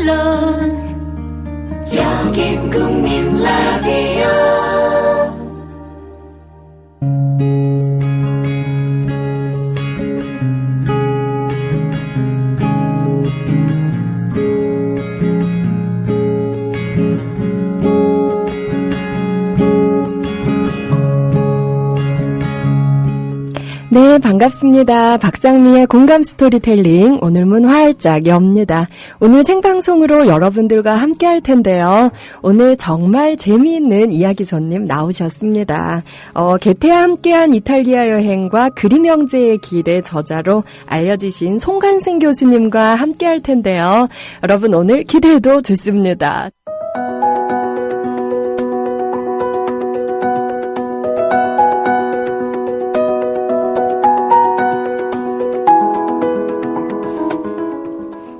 물론 여긴 국민 라디오. 네, 반갑습니다. 박상미의 공감 스토리텔링, 오늘 문 활짝 엽니다. 오늘 생방송으로 여러분들과 함께 할 텐데요. 오늘 정말 재미있는 이야기 손님 나오셨습니다. 개태와 함께한 이탈리아 여행과 그림 형제의 길의 저자로 알려지신 송관승 교수님과 함께 할 텐데요. 여러분 오늘 기대해도 좋습니다.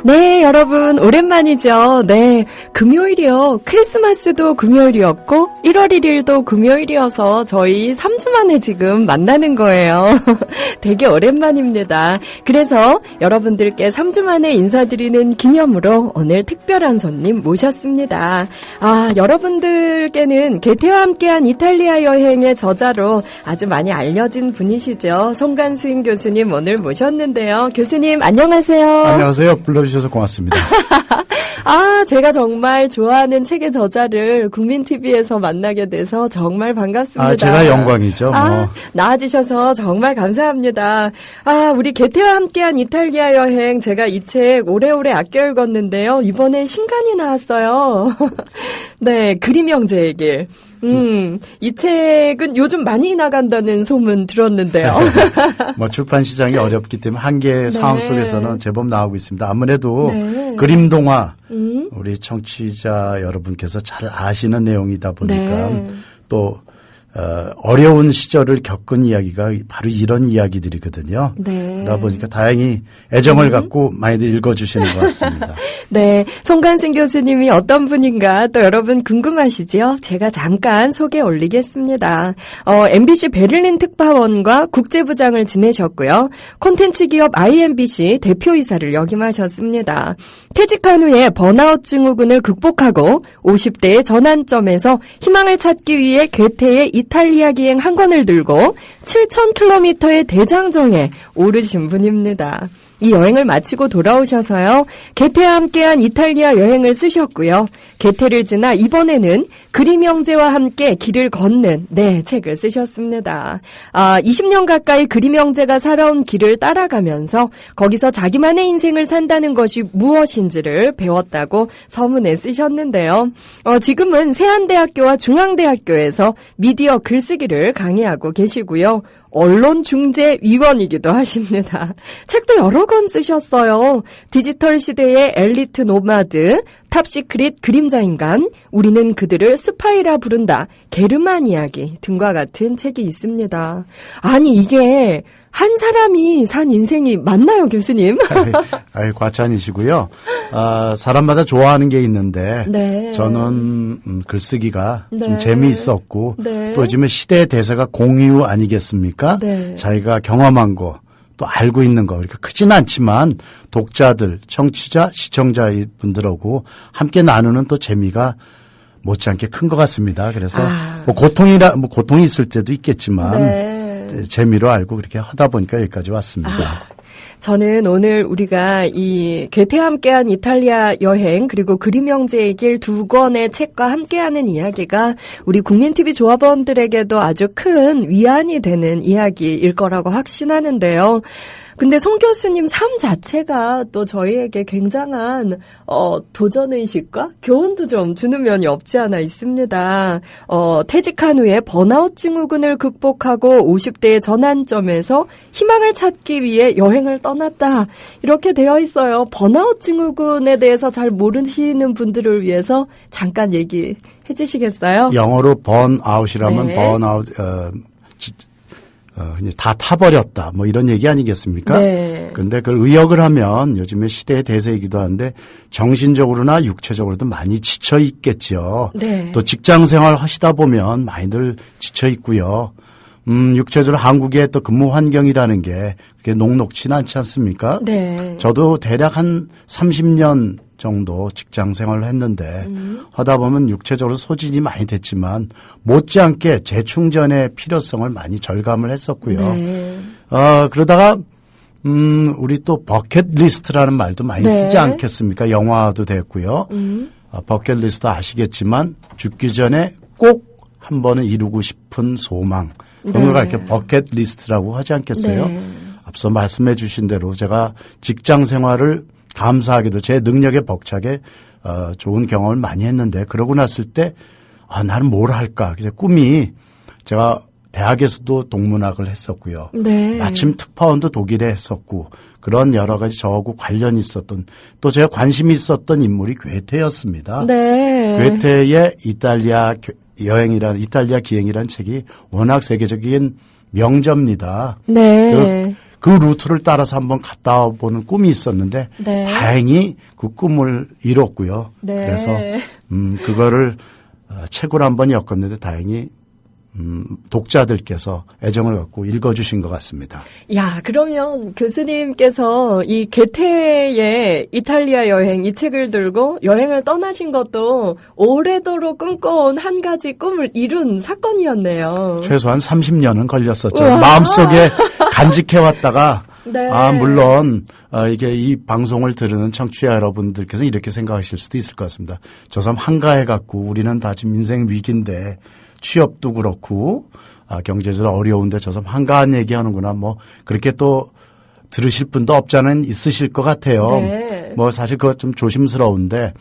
네, 여러분 오랜만이죠. 네, 금요일이요. 크리스마스도 금요일이었고 1월 1일도 금요일이어서 저희 3주 만에 지금 만나는 거예요. 되게 오랜만입니다. 그래서 여러분들께 3주 만에 인사드리는 기념으로 오늘 특별한 손님 모셨습니다. 여러분들께는 개태와 함께한 이탈리아 여행의 저자로 아주 많이 알려진 분이시죠. 송관승 교수님 오늘 모셨는데요. 교수님 안녕하세요. 안녕하세요. 불러주셔서 고맙습니다. 제가 정말 좋아하는 책의 저자를 국민TV에서 만나게 돼서 정말 반갑습니다. 제가 영광이죠. 나와주셔서 정말 감사합니다. 우리 개태와 함께한 이탈리아 여행, 제가 이 책 오래오래 아껴 읽었는데요. 이번에 신간이 나왔어요. 네, 그림 형제의 길. 이 책은 요즘 많이 나간다는 소문 들었는데요. 출판 시장이 어렵기 때문에 한계 상황 속에서는 제법 나오고 있습니다. 아무래도 그림 동화 우리 청취자 여러분께서 잘 아시는 내용이다 보니까 또 어려운 시절을 겪은 이야기가 바로 이런 이야기들이거든요. 네. 그러다 보니까 다행히 애정을 갖고 많이들 읽어주시는 것 같습니다. 네, 송관승 교수님이 어떤 분인가 또 여러분 궁금하시죠? 제가 잠깐 소개 올리겠습니다. MBC 베를린 특파원과 국제부장을 지내셨고요. 콘텐츠 기업 IMBC 대표이사를 역임하셨습니다. 퇴직한 후에 번아웃 증후군을 극복하고 50대의 전환점에서 희망을 찾기 위해 괴테의 이탈리아 기행 한 권을 들고 7,000km의 대장정에 오르신 분입니다. 이 여행을 마치고 돌아오셔서요. 개태와 함께한 이탈리아 여행을 쓰셨고요. 개태를 지나 이번에는 그림 형제와 함께 길을 걷는 책을 쓰셨습니다. 20년 가까이 그림 형제가 살아온 길을 따라가면서 거기서 자기만의 인생을 산다는 것이 무엇인지를 배웠다고 서문에 쓰셨는데요. 지금은 세안대학교와 중앙대학교에서 미디어 글쓰기를 강의하고 계시고요. 언론중재위원이기도 하십니다. 책도 여러 권 쓰셨어요. 디지털 시대의 엘리트 노마드, 탑시크릿 그림자인간, 우리는 그들을 스파이라 부른다, 게르만 이야기 등과 같은 책이 있습니다. 아니 이게 한 사람이 산 인생이 맞나요, 교수님? 과찬이시고요. 사람마다 좋아하는 게 있는데 저는 글쓰기가 좀 재미있었고 또 요즘에 시대의 대세가 공유 아니겠습니까? 자기가 경험한 거 또 알고 있는 거 이렇게 크진 않지만 독자들, 청취자, 시청자 분들하고 함께 나누는 또 재미가 못지않게 큰 것 같습니다. 그래서 고통이 있을 때도 있겠지만 재미로 알고 그렇게 하다 보니까 여기까지 왔습니다. 저는 오늘 우리가 이 괴테와 함께한 이탈리아 여행 그리고 그림 형제의 길 두 권의 책과 함께하는 이야기가 우리 국민TV 조합원들에게도 아주 큰 위안이 되는 이야기일 거라고 확신하는데요. 근데 송 교수님 삶 자체가 또 저희에게 굉장한 도전의식과 교훈도 좀 주는 면이 없지 않아 있습니다. 퇴직한 후에 번아웃 증후군을 극복하고 50대의 전환점에서 희망을 찾기 위해 여행을 떠났다. 이렇게 되어 있어요. 번아웃 증후군에 대해서 잘 모르시는 분들을 위해서 잠깐 얘기해 주시겠어요? 영어로 번아웃이라면 번아웃 다 타버렸다. 뭐 이런 얘기 아니겠습니까? 그런데 그걸 의역을 하면 요즘에 시대의 대세이기도 한데 정신적으로나 육체적으로도 많이 지쳐 있겠죠. 또 직장 생활 하시다 보면 많이들 지쳐 있고요. 육체적으로 한국의 또 근무 환경이라는 게 그렇게 녹록치는 않지 않습니까? 네. 저도 대략 한 30년 정도 직장 생활을 했는데 하다 보면 육체적으로 소진이 많이 됐지만 못지않게 재충전의 필요성을 많이 절감을 했었고요. 네. 그러다가 우리 또 버킷리스트라는 말도 많이 네. 쓰지 않겠습니까? 영화도 됐고요. 버킷리스트 아시겠지만 죽기 전에 꼭 한 번은 이루고 싶은 소망. 그런 걸 이렇게 버킷리스트라고 하지 않겠어요? 네. 앞서 말씀해 주신 대로 제가 직장 생활을 감사하게도 제 능력에 벅차게 좋은 경험을 많이 했는데 그러고 났을 때 나는 뭘 할까? 그래서 꿈이 제가 대학에서도 동문학을 했었고요. 네. 마침 특파원도 독일에 했었고 그런 여러 가지 저하고 관련이 있었던 또 제가 관심이 있었던 인물이 괴테였습니다. 네. 괴테의 이탈리아 기행이라는 책이 워낙 세계적인 명저입니다. 네. 그 루트를 따라서 한번 갔다 와보는 꿈이 있었는데 네. 다행히 그 꿈을 이뤘고요. 네. 그래서 그거를 책으로 한번 엮었는데 다행히 독자들께서 애정을 갖고 읽어주신 것 같습니다. 야, 그러면 교수님께서 이 괴테의 이탈리아 여행 이 책을 들고 여행을 떠나신 것도 오래도록 꿈꿔온 한 가지 꿈을 이룬 사건이었네요. 최소한 30년은 걸렸었죠. 우와. 마음속에 간직해왔다가 네. 물론 이게 이 방송을 들으는 청취자 여러분들께서 이렇게 생각하실 수도 있을 것 같습니다. 저 사람 한가해갖고 우리는 다 지금 인생 위기인데 취업도 그렇고 경제적으로 어려운데 저 사람 한가한 얘기하는구나 뭐 그렇게 또 들으실 분도 없잖아요. 있으실 것 같아요. 네. 뭐 사실 그거 좀 조심스러운데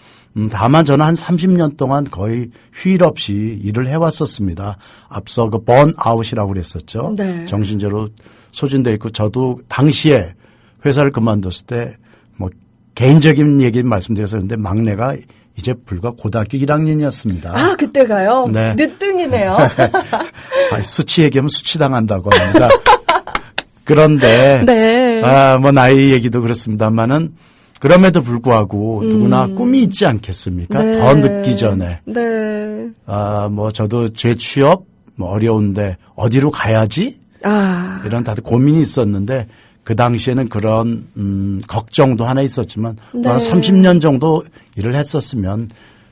다만 저는 한 30년 동안 거의 휴일 없이 일을 해왔었습니다. 앞서 그 번아웃이라고 그랬었죠. 네. 정신적으로 소진돼 있고 저도 당시에 회사를 그만뒀을 때 뭐 개인적인 얘기 말씀드려서 그런데 막내가 이제 불과 고등학교 1학년이었습니다. 아, 그때가요? 네. 늦둥이네요. 수치 얘기하면 수치당한다고 합니다. 그런데 네. 뭐 나이 얘기도 그렇습니다만은 그럼에도 불구하고 누구나 꿈이 있지 않겠습니까? 네. 더 늦기 전에. 네. 뭐 저도 재취업 뭐 어려운데 어디로 가야지? 이런 다들 고민이 있었는데 그 당시에는 그런 걱정도 하나 있었지만 네. 한 30년 정도 일을 했었으면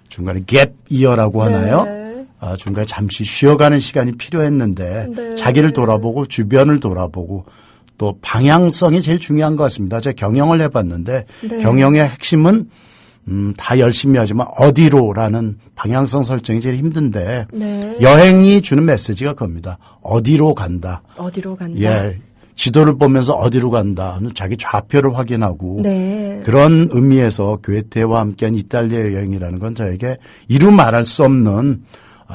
중간에 갭 이어라고 하나요? 네. 중간에 잠시 쉬어가는 시간이 필요했는데 네. 자기를 돌아보고 주변을 돌아보고 또 방향성이 제일 중요한 것 같습니다. 제가 경영을 해봤는데 네. 경영의 핵심은 다 열심히 하지만 어디로라는 방향성 설정이 제일 힘든데 네. 여행이 주는 메시지가 그겁니다. 어디로 간다. 어디로 간다. 예. 지도를 보면서 어디로 간다. 자기 좌표를 확인하고 네. 그런 의미에서 괴테와 함께한 이탈리아 여행이라는 건 저에게 이루 말할 수 없는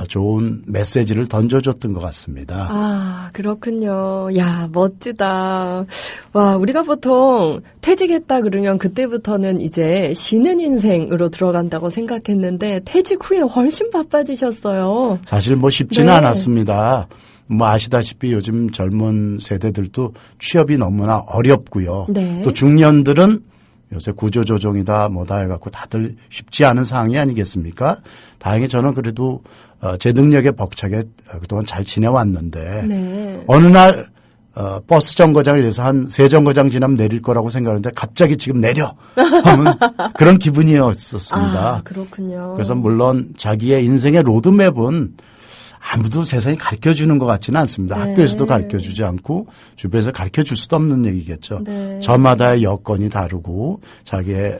좋은 메시지를 던져줬던 것 같습니다. 그렇군요. 야, 멋지다. 와, 우리가 보통 퇴직했다 그러면 그때부터는 이제 쉬는 인생으로 들어간다고 생각했는데 퇴직 후에 훨씬 바빠지셨어요. 사실 뭐 쉽지는 네. 않았습니다. 뭐 아시다시피 요즘 젊은 세대들도 취업이 너무나 어렵고요. 네. 또 중년들은 요새 구조조정이다 뭐다 해갖고 다들 쉽지 않은 상황이 아니겠습니까? 다행히 저는 그래도 제 능력에 벅차게 그동안 잘 지내왔는데 네. 어느 날 버스 정거장을 위해서 한 세 정거장 지나면 내릴 거라고 생각하는데 갑자기 지금 내려 하면 그런 기분이었었습니다. 그렇군요. 그래서 물론 자기의 인생의 로드맵은 아무도 세상에 가르쳐주는 것 같지는 않습니다. 네. 학교에서도 가르쳐주지 않고 주변에서 가르쳐줄 수도 없는 얘기겠죠. 네. 저마다의 여건이 다르고 자기의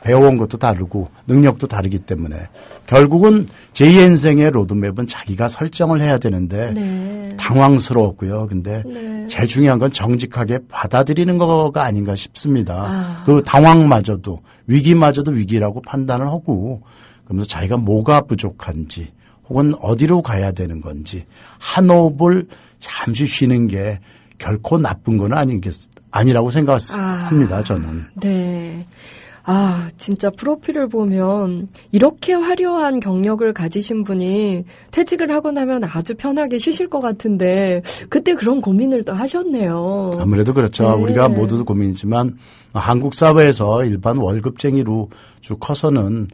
배워온 것도 다르고 능력도 다르기 때문에 결국은 제2의 인생의 로드맵은 자기가 설정을 해야 되는데 네. 당황스러웠고요. 근데 네. 제일 중요한 건 정직하게 받아들이는 거가 아닌가 싶습니다. 그 당황마저도 위기마저도 위기라고 판단을 하고 그러면서 자기가 뭐가 부족한지 혹은 어디로 가야 되는 건지 한 호흡을 잠시 쉬는 게 결코 나쁜 건 아니라고 생각합니다. 저는. 네. 진짜 프로필을 보면 이렇게 화려한 경력을 가지신 분이 퇴직을 하고 나면 아주 편하게 쉬실 것 같은데 그때 그런 고민을 또 하셨네요. 아무래도 그렇죠. 네. 우리가 모두도 고민이지만 한국 사회에서 일반 월급쟁이로 쭉 커서는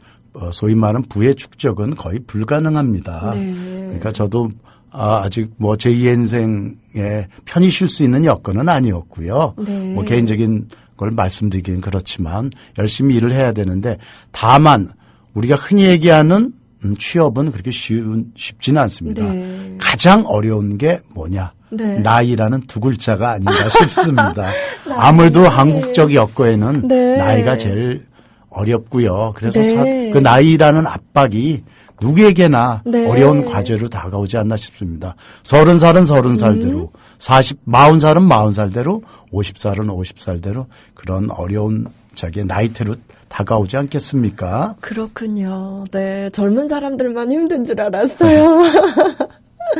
소위 말하는 부의 축적은 거의 불가능합니다. 네. 그러니까 저도 아직 뭐 제2의 인생에 편히 쉴 수 있는 여건은 아니었고요. 네. 뭐 개인적인 걸 말씀드리긴 그렇지만 열심히 일을 해야 되는데 다만 우리가 흔히 얘기하는 취업은 그렇게 쉽지는 않습니다. 네. 가장 어려운 게 뭐냐? 네. 나이라는 두 글자가 아닌가 싶습니다. 아무래도 한국적 여건에는 네. 나이가 제일 어렵고요. 그래서 네. 그 나이라는 압박이 누구에게나 네. 어려운 과제로 다가오지 않나 싶습니다. 30살은 30살대로, 40살은 40살대로, 50살은 50살대로 그런 어려운 자기의 나이대로 다가오지 않겠습니까? 그렇군요. 네, 젊은 사람들만 힘든 줄 알았어요.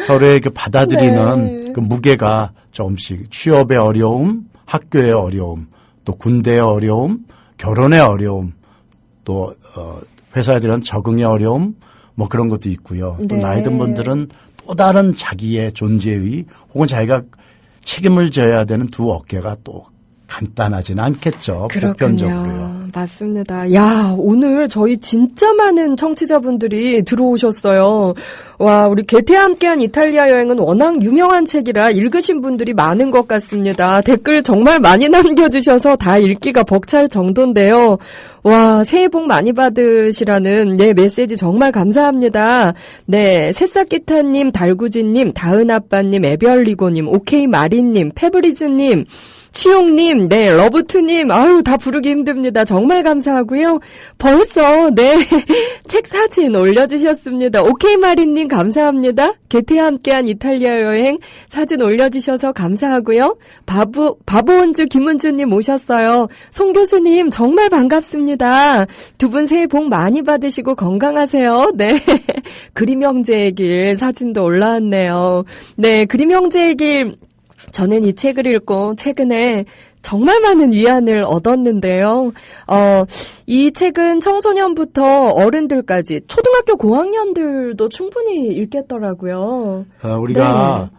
서로의 그 받아들이는 네. 그 무게가 조금씩 취업의 어려움, 학교의 어려움, 또 군대의 어려움, 결혼의 어려움, 또 회사에 대한 적응의 어려움, 뭐 그런 것도 있고요. 또 네. 나이 든 분들은 또 다른 자기의 존재의 혹은 자기가 책임을 져야 되는 두 어깨가 또 간단하지는 않겠죠. 보편적으로요. 맞습니다. 야, 오늘 저희 진짜 많은 청취자분들이 들어오셨어요. 와, 우리 개태와 함께한 이탈리아 여행은 워낙 유명한 책이라 읽으신 분들이 많은 것 같습니다. 댓글 정말 많이 남겨주셔서 다 읽기가 벅찰 정도인데요. 와, 새해 복 많이 받으시라는 메시지 정말 감사합니다. 네, 새싹기타님, 달구지님, 다은아빠님, 애별리고님, 오케이마리님, 페브리즈님, 치용님, 네, 러브투님, 아유, 다 부르기 힘듭니다. 정말 감사하고요. 벌써, 네, 책 사진 올려주셨습니다. 오케이마리님, 감사합니다. 개태와 함께한 이탈리아 여행 사진 올려주셔서 감사하고요. 바보원주 김은주님 오셨어요. 송 교수님, 정말 반갑습니다. 두 분 새해 복 많이 받으시고 건강하세요. 네, 그림 형제의 길 사진도 올라왔네요. 네, 그림 형제의 길, 저는 이 책을 읽고 최근에 정말 많은 위안을 얻었는데요. 이 책은 청소년부터 어른들까지 초등학교 고학년들도 충분히 읽겠더라고요. 우리가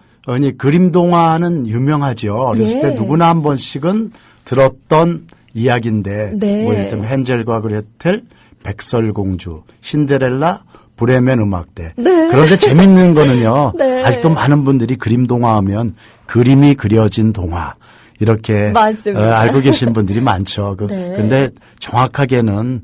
그림 동화는 유명하죠. 어렸을 때 누구나 한 번씩은 들었던 이야기인데 네. 뭐 이를테면 헨젤과 그레텔, 백설공주, 신데렐라, 브레멘 음악대. 네. 그런데 재밌는 거는요. 네. 아직도 많은 분들이 그림 동화 하면 그림이 그려진 동화 이렇게 알고 계신 분들이 많죠. 근데 정확하게는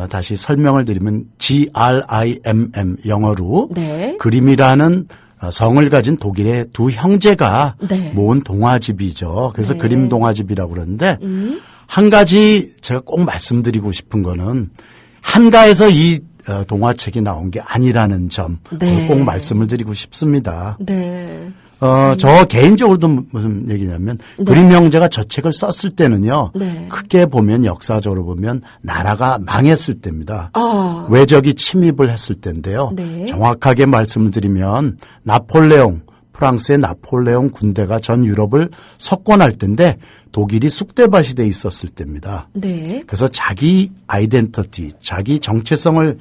다시 설명을 드리면 GRIMM 영어로 네. 그림이라는 성을 가진 독일의 두 형제가 네. 모은 동화집이죠. 그래서 네. 그림 동화집이라고 그러는데 한 가지 제가 꼭 말씀드리고 싶은 거는 한가에서 이 동화책이 나온 게 아니라는 점 꼭 말씀을 드리고 싶습니다. 네. 저 개인적으로도 무슨 얘기냐면 그림 형제가 저 책을 썼을 때는요. 크게 보면 역사적으로 보면 나라가 망했을 때입니다. 외적이 침입을 했을 때인데요. 정확하게 말씀을 드리면 프랑스의 나폴레옹 군대가 전 유럽을 석권할 때인데 독일이 쑥대밭이 돼 있었을 때입니다. 그래서 자기 아이덴티티, 자기 정체성을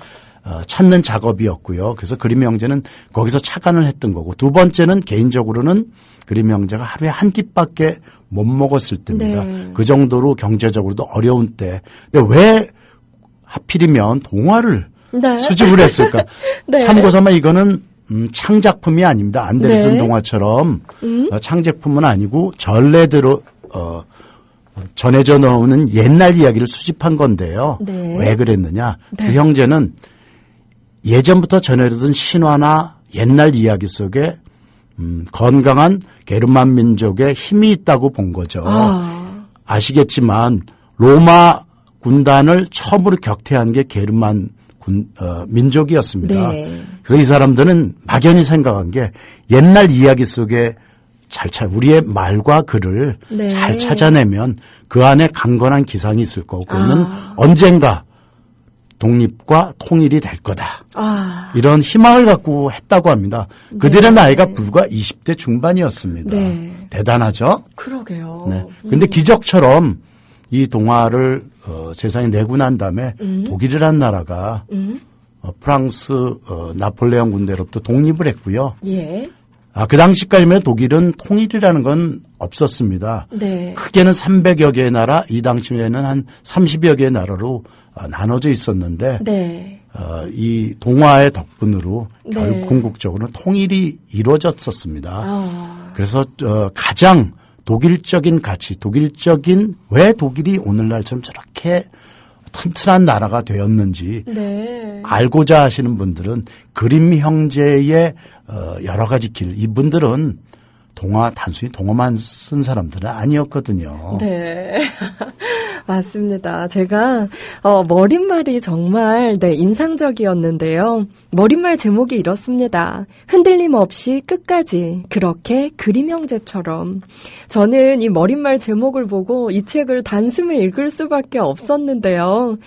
찾는 작업이었고요. 그래서 그림 형제는 거기서 착안을 했던 거고 두 번째는 개인적으로는 그림 형제가 하루에 한 끼밖에 못 먹었을 때입니다. 그 정도로 경제적으로도 어려운 때. 근데 왜 하필이면 동화를 수집을 했을까? 참고삼아 이거는 창작품이 아닙니다. 안데르슨 동화처럼 창작품은 아니고 전래대로 전해져 나오는 옛날 이야기를 수집한 건데요. 왜 그랬느냐? 그 형제는 예전부터 전해지던 신화나 옛날 이야기 속에 건강한 게르만 민족의 힘이 있다고 본 거죠. 아시겠지만 로마 군단을 처음으로 격퇴한 게 게르만 민족이었습니다. 그래서 이 사람들은 막연히 생각한 게 옛날 이야기 속에 우리의 말과 글을 잘 찾아내면 그 안에 강건한 기상이 있을 거고 그러면 언젠가 독립과 통일이 될 거다. 이런 희망을 갖고 했다고 합니다. 그들의 나이가 불과 20대 중반이었습니다. 대단하죠? 그러게요. 근데 기적처럼 이 동화를 세상에 내고 난 다음에 독일이라는 나라가 프랑스 나폴레옹 군대로부터 독립을 했고요. 그 당시까지면 독일은 통일이라는 건 없었습니다. 네. 크게는 300여 개의 나라, 이 당시에는 한 30여 개의 나라로 나눠져 있었는데 네. 이 동화의 덕분으로 네. 결국 궁극적으로는 통일이 이루어졌었습니다. 그래서 가장 독일적인 가치, 왜 독일이 오늘날처럼 저렇게 튼튼한 나라가 되었는지 네. 알고자 하시는 분들은 그림 형제의 여러 가지 길, 이분들은 단순히 동화만 쓴 사람들은 아니었거든요. 네. 맞습니다. 제가 머릿말이 정말 인상적이었는데요. 머릿말 제목이 이렇습니다. 흔들림 없이 끝까지 그렇게 그림 형제처럼. 저는 이 머릿말 제목을 보고 이 책을 단숨에 읽을 수밖에 없었는데요.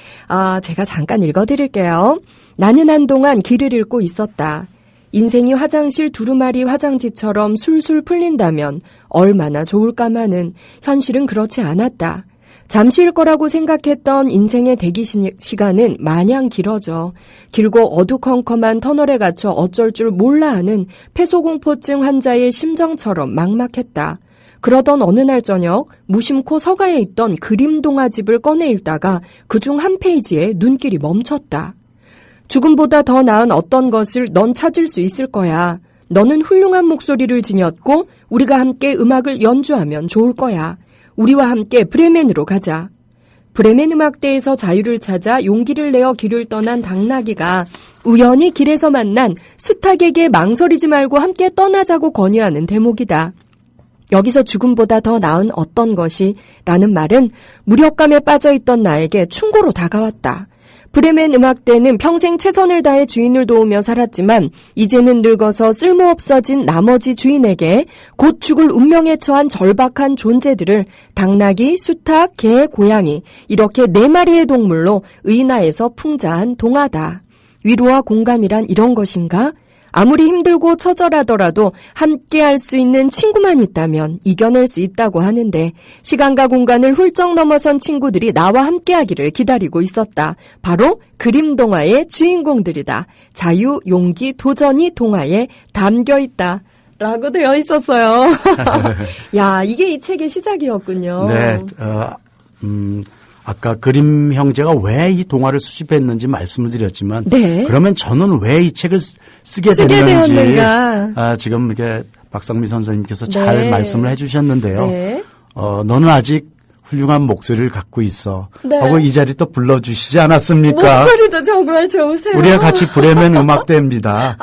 제가 잠깐 읽어드릴게요. 나는 한동안 길을 잃고 있었다. 인생이 화장실 두루마리 화장지처럼 술술 풀린다면 얼마나 좋을까마는 현실은 그렇지 않았다. 잠시일 거라고 생각했던 인생의 대기 시간은 마냥 길어져 길고 어두컴컴한 터널에 갇혀 어쩔 줄 몰라 하는 폐소공포증 환자의 심정처럼 막막했다. 그러던 어느 날 저녁 무심코 서가에 있던 그림 동화집을 꺼내 읽다가 그중 한 페이지에 눈길이 멈췄다. 죽음보다 더 나은 어떤 것을 넌 찾을 수 있을 거야. 너는 훌륭한 목소리를 지녔고 우리가 함께 음악을 연주하면 좋을 거야. 우리와 함께 브레멘으로 가자. 브레멘 음악대에서 자유를 찾아 용기를 내어 길을 떠난 당나귀가 우연히 길에서 만난 수탉에게 망설이지 말고 함께 떠나자고 권유하는 대목이다. 여기서 죽음보다 더 나은 어떤 것이 라는 말은 무력감에 빠져있던 나에게 충고로 다가왔다. 브레멘 음악대는 평생 최선을 다해 주인을 도우며 살았지만 이제는 늙어서 쓸모없어진 나머지 주인에게 곧 죽을 운명에 처한 절박한 존재들을 당나귀, 수탉, 개, 고양이 이렇게 4마리의 동물로 의인화해서 풍자한 동화다. 위로와 공감이란 이런 것인가? 아무리 힘들고 처절하더라도 함께할 수 있는 친구만 있다면 이겨낼 수 있다고 하는데 시간과 공간을 훌쩍 넘어선 친구들이 나와 함께하기를 기다리고 있었다. 바로 그림 동화의 주인공들이다. 자유, 용기, 도전이 동화에 담겨있다. 라고 되어 있었어요. 야, 이게 이 책의 시작이었군요. 네, 아까 그림 형제가 왜 이 동화를 수집했는지 말씀을 드렸지만, 네. 그러면 저는 왜 이 책을 쓰게 됐는지, 지금 이렇게 박상미 선생님께서 잘 말씀을 해주셨는데요. 네. 너는 아직 훌륭한 목소리를 갖고 있어. 네. 하고 이 자리 또 불러주시지 않았습니까? 목소리도 정말 좋으세요. 우리가 같이 브레멘 음악대입니다.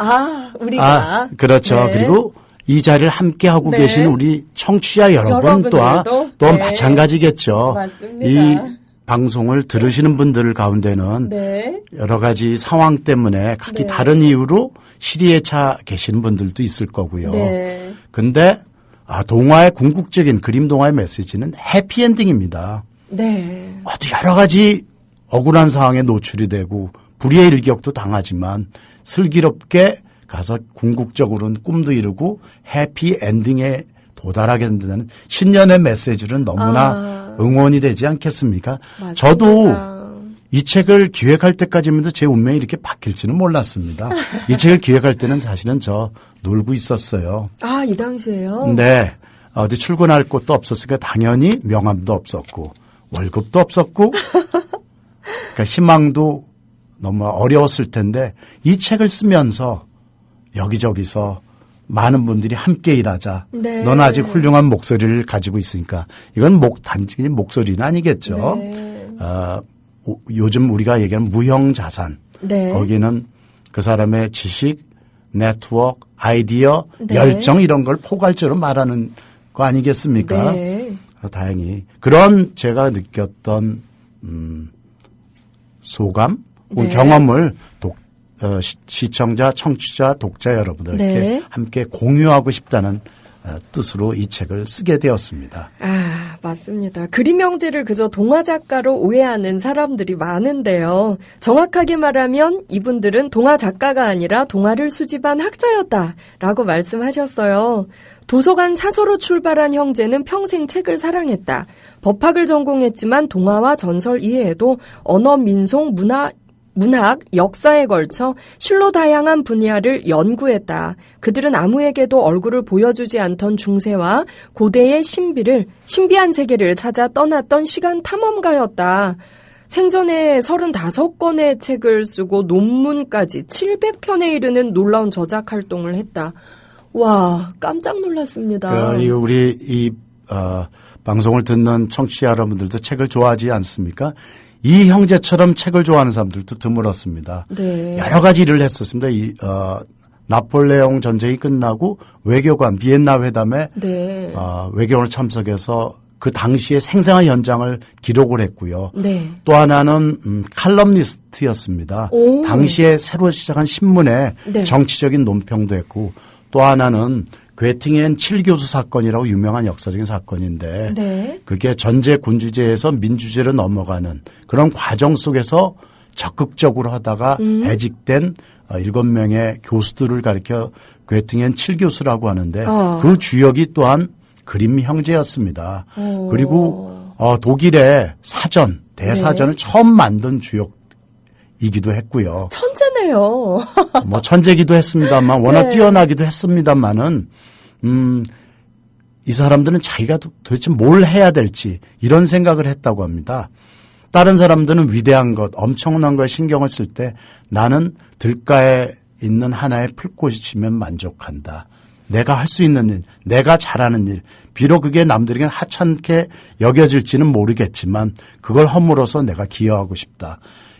우리가. 그렇죠. 네. 그리고 이 자리를 함께하고 계신 우리 청취자 여러분 또한 마찬가지겠죠. 맞습니다. 이 방송을 들으시는 분들 가운데는 여러 가지 상황 때문에 각기 다른 이유로 시리에 차 계시는 분들도 있을 거고요. 근데 동화의 궁극적인 그림 동화의 메시지는 해피엔딩입니다. 아주 여러 가지 억울한 상황에 노출이 되고 불의의 일격도 당하지만 슬기롭게 가서 궁극적으로는 꿈도 이루고 해피엔딩에 도달하게 된다는 신년의 메시지는 너무나 응원이 되지 않겠습니까? 맞습니다. 저도 이 책을 기획할 때까지만 제 운명이 이렇게 바뀔지는 몰랐습니다. 이 책을 기획할 때는 사실은 저 놀고 있었어요. 이 당시에요? 네. 어디 출근할 곳도 없었으니까 당연히 명함도 없었고 월급도 없었고 그러니까 희망도 너무 어려웠을 텐데 이 책을 쓰면서 여기저기서 많은 분들이 함께 일하자. 너는 아직 훌륭한 목소리를 가지고 있으니까 이건 단지 목소리는 아니겠죠. 요즘 우리가 얘기하는 무형자산. 거기는 그 사람의 지식, 네트워크, 아이디어, 열정 이런 걸 포괄적으로 말하는 거 아니겠습니까? 다행히 그런 제가 느꼈던 소감, 경험을 시청자, 청취자, 독자 여러분들에게 함께 공유하고 싶다는 뜻으로 이 책을 쓰게 되었습니다. 맞습니다. 그림 형제를 그저 동화 작가로 오해하는 사람들이 많은데요. 정확하게 말하면 이분들은 동화 작가가 아니라 동화를 수집한 학자였다라고 말씀하셨어요. 도서관 사서로 출발한 형제는 평생 책을 사랑했다. 법학을 전공했지만 동화와 전설 이외에도 언어, 민속, 문학, 역사에 걸쳐 실로 다양한 분야를 연구했다. 그들은 아무에게도 얼굴을 보여주지 않던 중세와 고대의 신비한 세계를 찾아 떠났던 시간 탐험가였다. 생전에 35권의 책을 쓰고 논문까지 700편에 이르는 놀라운 저작 활동을 했다. 와, 깜짝 놀랐습니다. 우리 방송을 듣는 청취자 여러분들도 책을 좋아하지 않습니까? 이 형제처럼 책을 좋아하는 사람들도 드물었습니다. 네. 여러 가지 일을 했었습니다. 나폴레옹 전쟁이 끝나고 외교관 비엔나 회담에 네. 외교관으로 참석해서 그 당시의 생생한 현장을 기록을 했고요. 네. 또 하나는 칼럼니스트였습니다. 오. 당시에 새로 시작한 신문에 네. 정치적인 논평도 했고 또 하나는 괴팅엔 7교수 사건이라고 유명한 역사적인 사건인데 네. 그게 전제 군주제에서 민주제로 넘어가는 그런 과정 속에서 적극적으로 하다가 해직된 7명의 교수들을 가리켜 괴팅엔 7교수라고 하는데 그 주역이 또한 그림 형제였습니다. 그리고 독일의 사전, 대사전을 네. 처음 만든 주역이기도 했고요. 천재네요. 뭐 천재기도 했습니다만 워낙 네. 뛰어나기도 했습니다만은 이 사람들은 자기가 도대체 뭘 해야 될지 이런 생각을 했다고 합니다. 다른 사람들은 위대한 것, 엄청난 거에 신경을 쓸 때 나는 들가에 있는 하나의 풀꽃이면 만족한다. 내가 할 수 있는 일, 내가 잘하는 일, 비록 그게 남들에게는 하찮게 여겨질지는 모르겠지만 그걸 허물어서 내가 기여하고 싶다.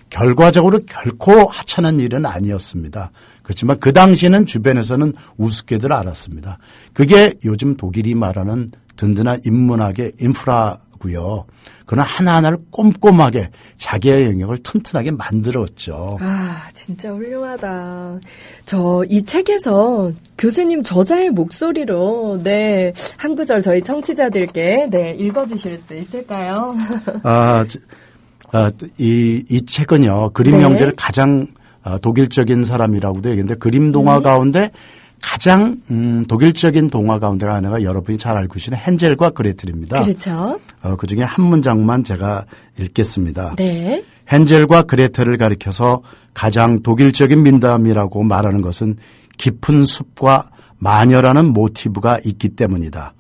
결과적으로 결코 하찮은 일은 아니었습니다. 그렇지만 그 당시에는 주변에서는 우습게들 알았습니다. 그게 요즘 독일이 말하는 든든한 인문학의 인프라고요. 그러나 하나하나를 꼼꼼하게 자기의 영역을 튼튼하게 만들었죠. 아, 진짜 훌륭하다. 이 책에서 교수님 저자의 목소리로 한 구절 저희 청취자들께 읽어주실 수 있을까요? 이 책은요, 그림 네. 형제를 가장 독일적인 사람이라고도 얘기했는데 그림 동화 가운데 가장 독일적인 동화 가운데가 하나가 여러분이 잘 알고 계시는 헨젤과 그레텔입니다. 그렇죠. 그중에 한 문장만 제가 읽겠습니다. 네. 헨젤과 그레텔을 가리켜서 가장 독일적인 민담이라고 말하는 것은 깊은 숲과 마녀라는 모티브가 있기 때문이다.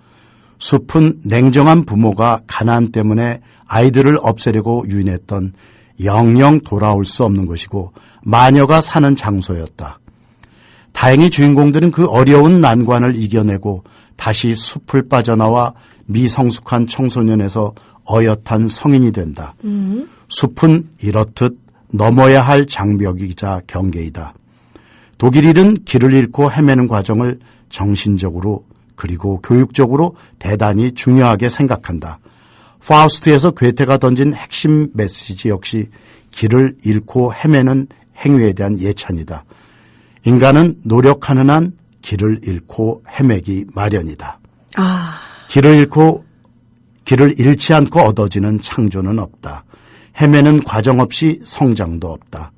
숲은 냉정한 부모가 가난 때문에 아이들을 없애려고 유인했던 영영 돌아올 수 없는 것이고 마녀가 사는 장소였다. 다행히 주인공들은 그 어려운 난관을 이겨내고 다시 숲을 빠져나와 미성숙한 청소년에서 어엿한 성인이 된다. 숲은 이렇듯 넘어야 할 장벽이자 경계이다. 독일인은 길을 잃고 헤매는 과정을 정신적으로 그리고 교육적으로 대단히 중요하게 생각한다. 파우스트에서 괴테가 던진 핵심 메시지 역시 길을 잃고 헤매는 행위에 대한 예찬이다. 인간은 노력하는 한 길을 잃고 헤매기 마련이다. 길을 잃지 않고 얻어지는 창조는 없다. 헤매는 과정 없이 성장도 없다.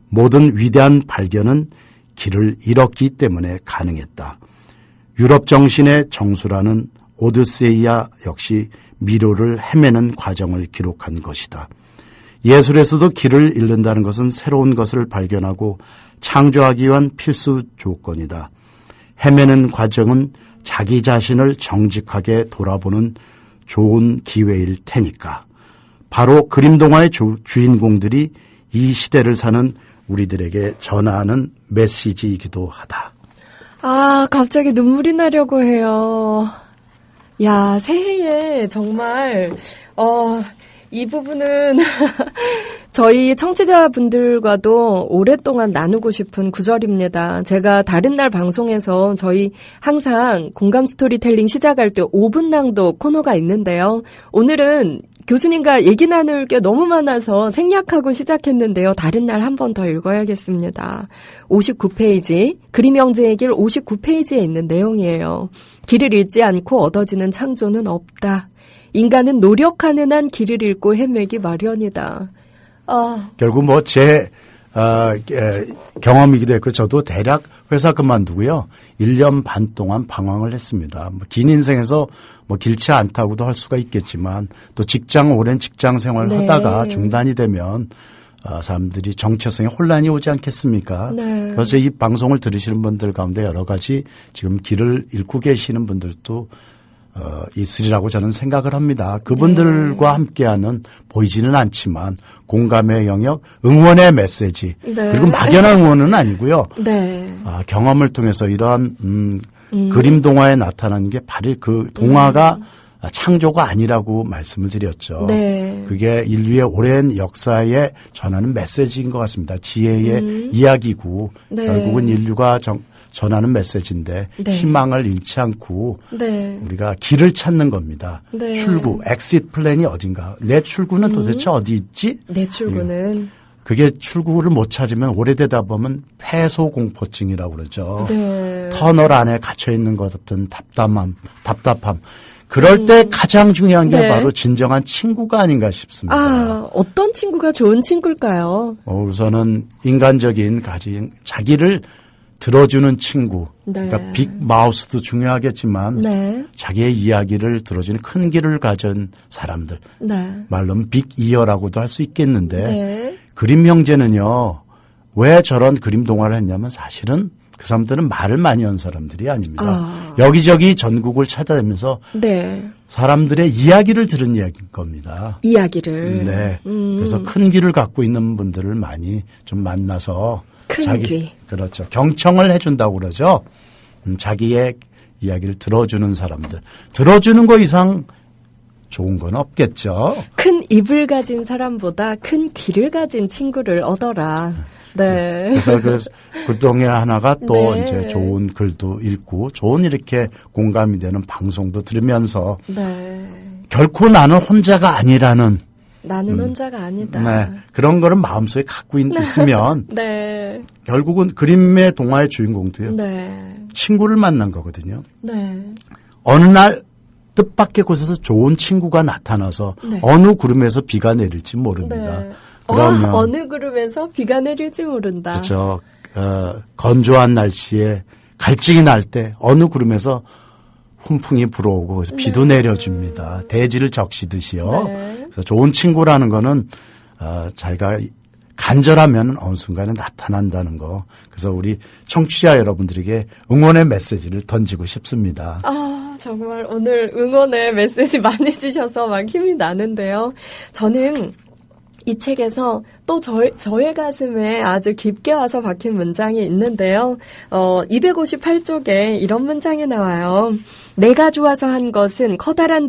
모든 위대한 발견은 길을 잃었기 때문에 가능했다. 유럽 정신의 정수라는 오드세이아 역시 미로를 헤매는 과정을 기록한 것이다. 예술에서도 길을 잃는다는 것은 새로운 것을 발견하고 창조하기 위한 필수 조건이다. 헤매는 과정은 자기 자신을 정직하게 돌아보는 좋은 기회일 테니까. 바로 그림 동화의 주인공들이 이 시대를 사는 우리들에게 전하는 메시지이기도 하다. 갑자기 눈물이 나려고 해요. 야, 새해에 정말 이 부분은 저희 청취자분들과도 오랫동안 나누고 싶은 구절입니다. 제가 다른 날 방송에서 저희 항상 공감 스토리텔링 시작할 때 5분 낭독 코너가 있는데요. 오늘은 교수님과 얘기 나눌 게 너무 많아서 생략하고 시작했는데요. 다른 날 한 번 더 읽어야겠습니다. 59페이지, 그림 형제의 길 59페이지에 있는 내용이에요. 길을 잃지 않고 얻어지는 창조는 없다. 인간은 노력하는 한 길을 잃고 헤매기 마련이다. 결국 제 경험이기도 했고 저도 대략 회사 그만두고요. 1년 반 동안 방황을 했습니다. 긴 인생에서 길지 않다고도 할 수가 있겠지만 또 오랜 직장 생활을 하다가 중단이 되면 사람들이 정체성에 혼란이 오지 않겠습니까? 네. 그래서 이 방송을 들으시는 분들 가운데 여러 가지 지금 길을 잃고 계시는 분들도 있으리라고 저는 생각을 합니다. 그분들과 함께하는 보이지는 않지만 공감의 영역, 응원의 메시지 그리고 막연한 응원은 아니고요. 경험을 통해서 이러한 그림 동화에 나타나는 게 바로 그 동화가 창조가 아니라고 말씀을 드렸죠. 그게 인류의 오랜 역사에 전하는 메시지인 것 같습니다. 지혜의 이야기고 결국은 인류가 전하는 메시지인데 희망을 잃지 않고 우리가 길을 찾는 겁니다. 출구, 엑시트 플랜이 어딘가. 내 출구는 도대체 어디 있지? 내 출구는. 그게 출구를 못 찾으면 오래되다 보면 폐소공포증이라고 그러죠. 터널 안에 갇혀 있는 것 같은 답답함. 그럴 때 가장 중요한 게 바로 진정한 친구가 아닌가 싶습니다. 어떤 친구가 좋은 친구일까요? 우선은 인간적인 자기를 들어주는 친구. 그러니까 빅 마우스도 중요하겠지만 자기의 이야기를 들어주는 큰 귀를 가진 사람들. 말로는 빅 이어라고도 할 수 있겠는데 그림 형제는요. 왜 저런 그림 동화를 했냐면 사실은 그 사람들은 말을 많이 한 사람들이 아닙니다. 여기저기 전국을 찾아다니면서 사람들의 이야기를 들은 이야기인 겁니다. 이야기를. 그래서 큰 귀를 갖고 있는 분들을 많이 좀 만나서 큰 귀. 그렇죠. 경청을 해준다고 그러죠. 자기의 이야기를 들어주는 사람들. 들어주는 거 이상 좋은 건 없겠죠. 큰 입을 가진 사람보다 큰 귀를 가진 친구를 얻어라. 그래서 그 동에 하나가 또 이제 좋은 글도 읽고 좋은 이렇게 공감이 되는 방송도 들으면서 결코 나는 혼자가 아니라는 나는 혼자가 아니다. 그런 거를 마음속에 갖고 있으면 결국은 그림의 동화의 주인공도요. 친구를 만난 거거든요. 어느 날 뜻밖의 곳에서 좋은 친구가 나타나서 어느 구름에서 비가 내릴지 모릅니다. 그러면 어느 구름에서 비가 내릴지 모른다. 그렇죠. 건조한 날씨에 갈증이 날 때 어느 구름에서 훈풍이 불어오고 그래서 비도 내려줍니다. 대지를 적시듯이요. 그래서 좋은 친구라는 거는 자기가 간절하면 어느 순간에 나타난다는 거. 그래서 우리 청취자 여러분들에게 응원의 메시지를 던지고 싶습니다. 정말 오늘 응원의 메시지 많이 주셔서 막 힘이 나는데요. 저는 이 책에서 또 저의 가슴에 아주 깊게 와서 박힌 문장이 있는데요. 258쪽에 이런 문장이 나와요. 내가 좋아서 한 것은 커다란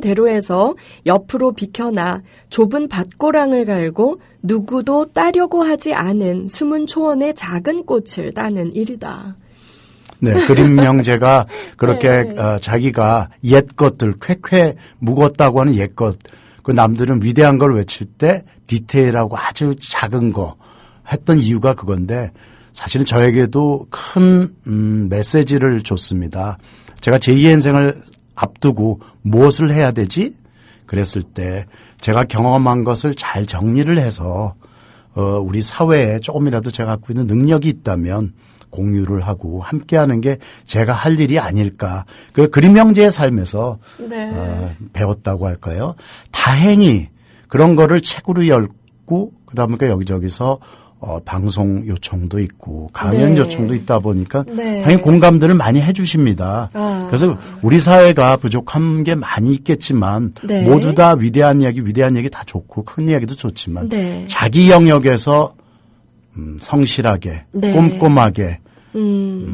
대로에서 옆으로 비켜나 좁은 밭고랑을 갈고 누구도 따려고 하지 않은 숨은 초원의 작은 꽃을 따는 일이다. 그림 형제가 그렇게 자기가 옛것들 쾌쾌 묵었다고 하는 옛것 그 남들은 위대한 걸 외칠 때 디테일하고 아주 작은 거 했던 이유가 그건데 사실은 저에게도 큰 메시지를 줬습니다. 제가 제2의 인생을 앞두고 무엇을 해야 되지? 그랬을 때 제가 경험한 것을 잘 정리를 해서 우리 사회에 조금이라도 제가 갖고 있는 능력이 있다면 공유를 하고 함께하는 게 제가 할 일이 아닐까. 그 그림 형제의 삶에서 배웠다고 할까요? 다행히 그런 거를 책으로 읽고 그다음에 여기저기서 방송 요청도 있고 강연 요청도 있다 보니까 당연히 공감들을 많이 해 주십니다. 그래서 우리 사회가 부족한 게 많이 있겠지만 모두 다 위대한 이야기 다 좋고 큰 이야기도 좋지만 자기 영역에서 성실하게 꼼꼼하게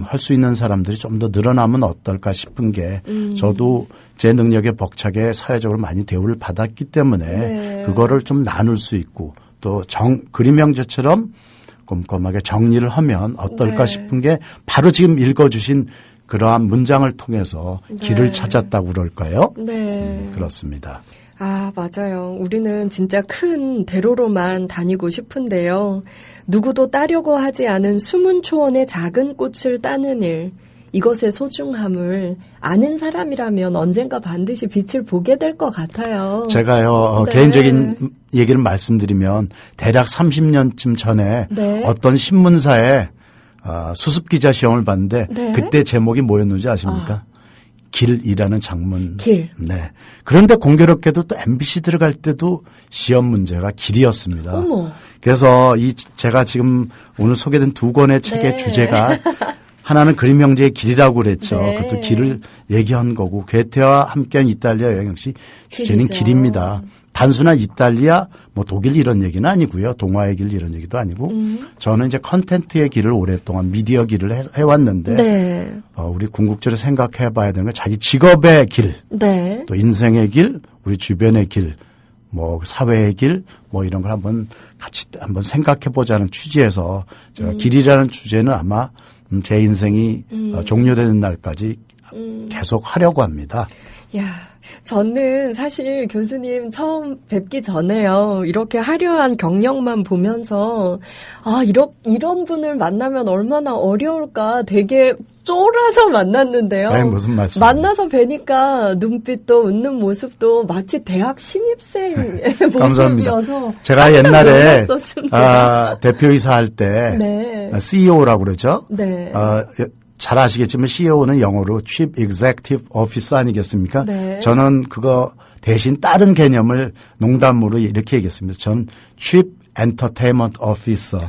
할 수 있는 사람들이 좀 더 늘어나면 어떨까 싶은 게 저도 제 능력에 벅차게 사회적으로 많이 대우를 받았기 때문에 그거를 좀 나눌 수 있고 또 그림 형제처럼 꼼꼼하게 정리를 하면 어떨까 싶은 게 바로 지금 읽어주신 그러한 문장을 통해서 길을 찾았다고 그럴까요? 그렇습니다. 맞아요. 우리는 진짜 큰 대로로만 다니고 싶은데요. 누구도 따려고 하지 않은 숨은 초원의 작은 꽃을 따는 일, 이것의 소중함을 아는 사람이라면 언젠가 반드시 빛을 보게 될 것 같아요. 제가요, 개인적인 얘기를 말씀드리면 대략 30년쯤 전에 어떤 신문사에 수습기자 시험을 봤는데 그때 제목이 뭐였는지 아십니까? 길이라는 장문. 길. 네. 그런데 공교롭게도 또 MBC 들어갈 때도 시험 문제가 길이었습니다. 어머. 그래서 제가 지금 오늘 소개된 두 권의 책의 주제가 하나는 그림 형제의 길이라고 그랬죠. 그것도 길을 얘기한 거고 괴테와 함께한 이탈리아 여행 역시 주제는 길입니다. 단순한 이탈리아, 뭐 독일 이런 얘기는 아니고요. 동화의 길 이런 얘기도 아니고 저는 이제 컨텐츠의 길을 오랫동안 미디어 길을 해왔는데 우리 궁극적으로 생각해 봐야 되는 건 자기 직업의 길, 또 인생의 길, 우리 주변의 길, 뭐 사회의 길, 뭐 이런 걸 한번 같이 한번 생각해 보자는 취지에서 제가 길이라는 주제는 아마 제 인생이 종료되는 날까지 계속 하려고 합니다. 야, 저는 사실 교수님 처음 뵙기 전에요. 이렇게 화려한 경력만 보면서 이런 분을 만나면 얼마나 어려울까 되게 쫄아서 만났는데요. 네, 무슨 말씀? 만나서 뵈니까 눈빛도 웃는 모습도 마치 대학 신입생의 모습이어서 제가 옛날에 대표이사 할 때 CEO라고 그러죠. 잘 아시겠지만 CEO는 영어로 Chief Executive Officer 아니겠습니까? 저는 그거 대신 다른 개념을 농담으로 이렇게 얘기했습니다. 전 Chief Entertainment Officer.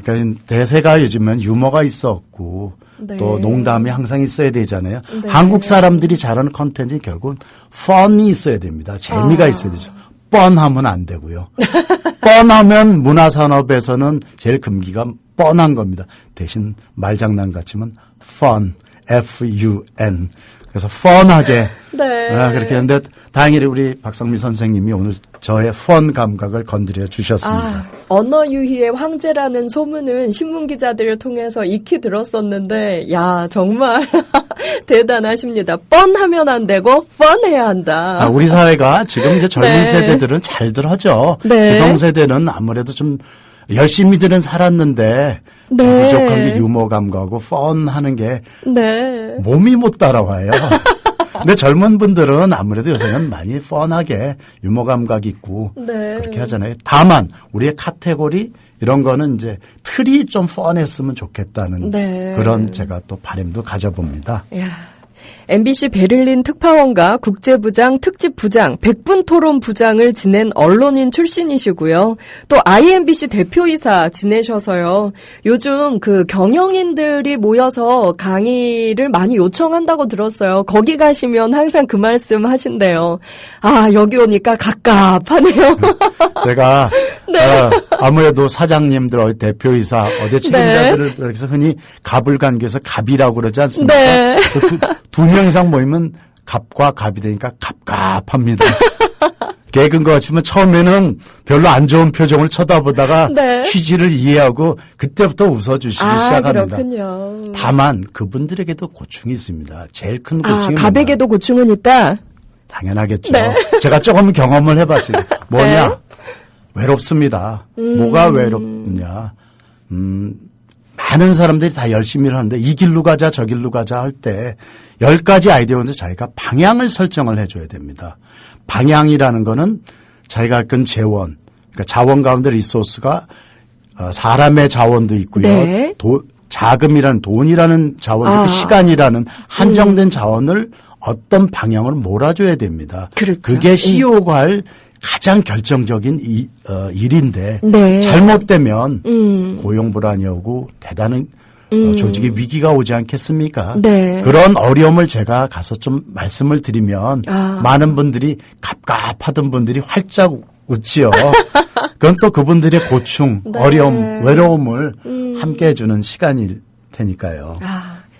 그러니까 대세가 요즘은 유머가 있었고 또 농담이 항상 있어야 되잖아요. 한국 사람들이 잘하는 컨텐츠는 결국은 펀이 있어야 됩니다. 재미가 있어야 되죠. 뻔하면 안 되고요. 뻔하면 문화산업에서는 제일 금기가 뻔한 겁니다. 대신 말장난 같지만 fun, F-U-N. 그래서 펀하게 그렇게 했는데 다행히 우리 박성미 선생님이 오늘 저의 펀 감각을 건드려 주셨습니다. 언어 유희의 황제라는 소문은 신문기자들을 통해서 익히 들었었는데 야 정말 대단하십니다. 뻔하면 안 되고 펀해야 한다. 우리 사회가 지금 이제 젊은 세대들은 잘들 하죠. 기성세대는 아무래도 좀 열심히들은 살았는데 부족한 게 유머 감각하고 펀하는 게 몸이 못 따라와요. 근데 젊은 분들은 아무래도 요새는 많이 펀하게 유머 감각 있고 그렇게 하잖아요. 다만 우리의 카테고리 이런 거는 이제 틀이 좀 펀했으면 좋겠다는 그런 제가 또 바람도 가져봅니다. MBC 베를린 특파원과 국제부장, 특집부장, 100분 토론 부장을 지낸 언론인 출신이시고요. 또 IMBC 대표이사 지내셔서요. 요즘 그 경영인들이 모여서 강의를 많이 요청한다고 들었어요. 거기 가시면 항상 그 말씀 하신대요. 여기 오니까 갑갑하네요. 제가 아무래도 사장님들 어디 대표이사 어디 책임자들을 그래서 흔히 갑을 간교해서 갑이라고 그러지 않습니까? 두 명 이상 모이면 갑과 갑이 되니까 갑갑합니다. 개근 것 같지만 처음에는 별로 안 좋은 표정을 쳐다보다가 취지를 이해하고 그때부터 웃어주시기 시작합니다. 그렇군요. 다만 그분들에게도 고충이 있습니다. 제일 큰 고충이 갑에게도 고충은 있다? 당연하겠죠. 제가 조금 경험을 해봤어요. 뭐냐? 외롭습니다. 뭐가 외롭냐? 많은 사람들이 다 열심히 하는데 이 길로 가자 저 길로 가자 할 때 10가지 아이디어인데 자기가 방향을 설정을 해줘야 됩니다. 방향이라는 거는 자기가 끈 재원, 그러니까 자원 가운데 리소스가 사람의 자원도 있고요. 자금이라는 돈이라는 자원도 있고 시간이라는 한정된 자원을 어떤 방향으로 몰아줘야 됩니다. 그게 CEO가 할 가장 결정적인 일인데 잘못되면 고용불안이 오고 대단한 조직의 위기가 오지 않겠습니까? 그런 어려움을 제가 가서 좀 말씀을 드리면 많은 분들이 갑갑하던 분들이 활짝 웃지요. 그건 또 그분들의 고충, 어려움, 외로움을 함께 해주는 시간일 테니까요.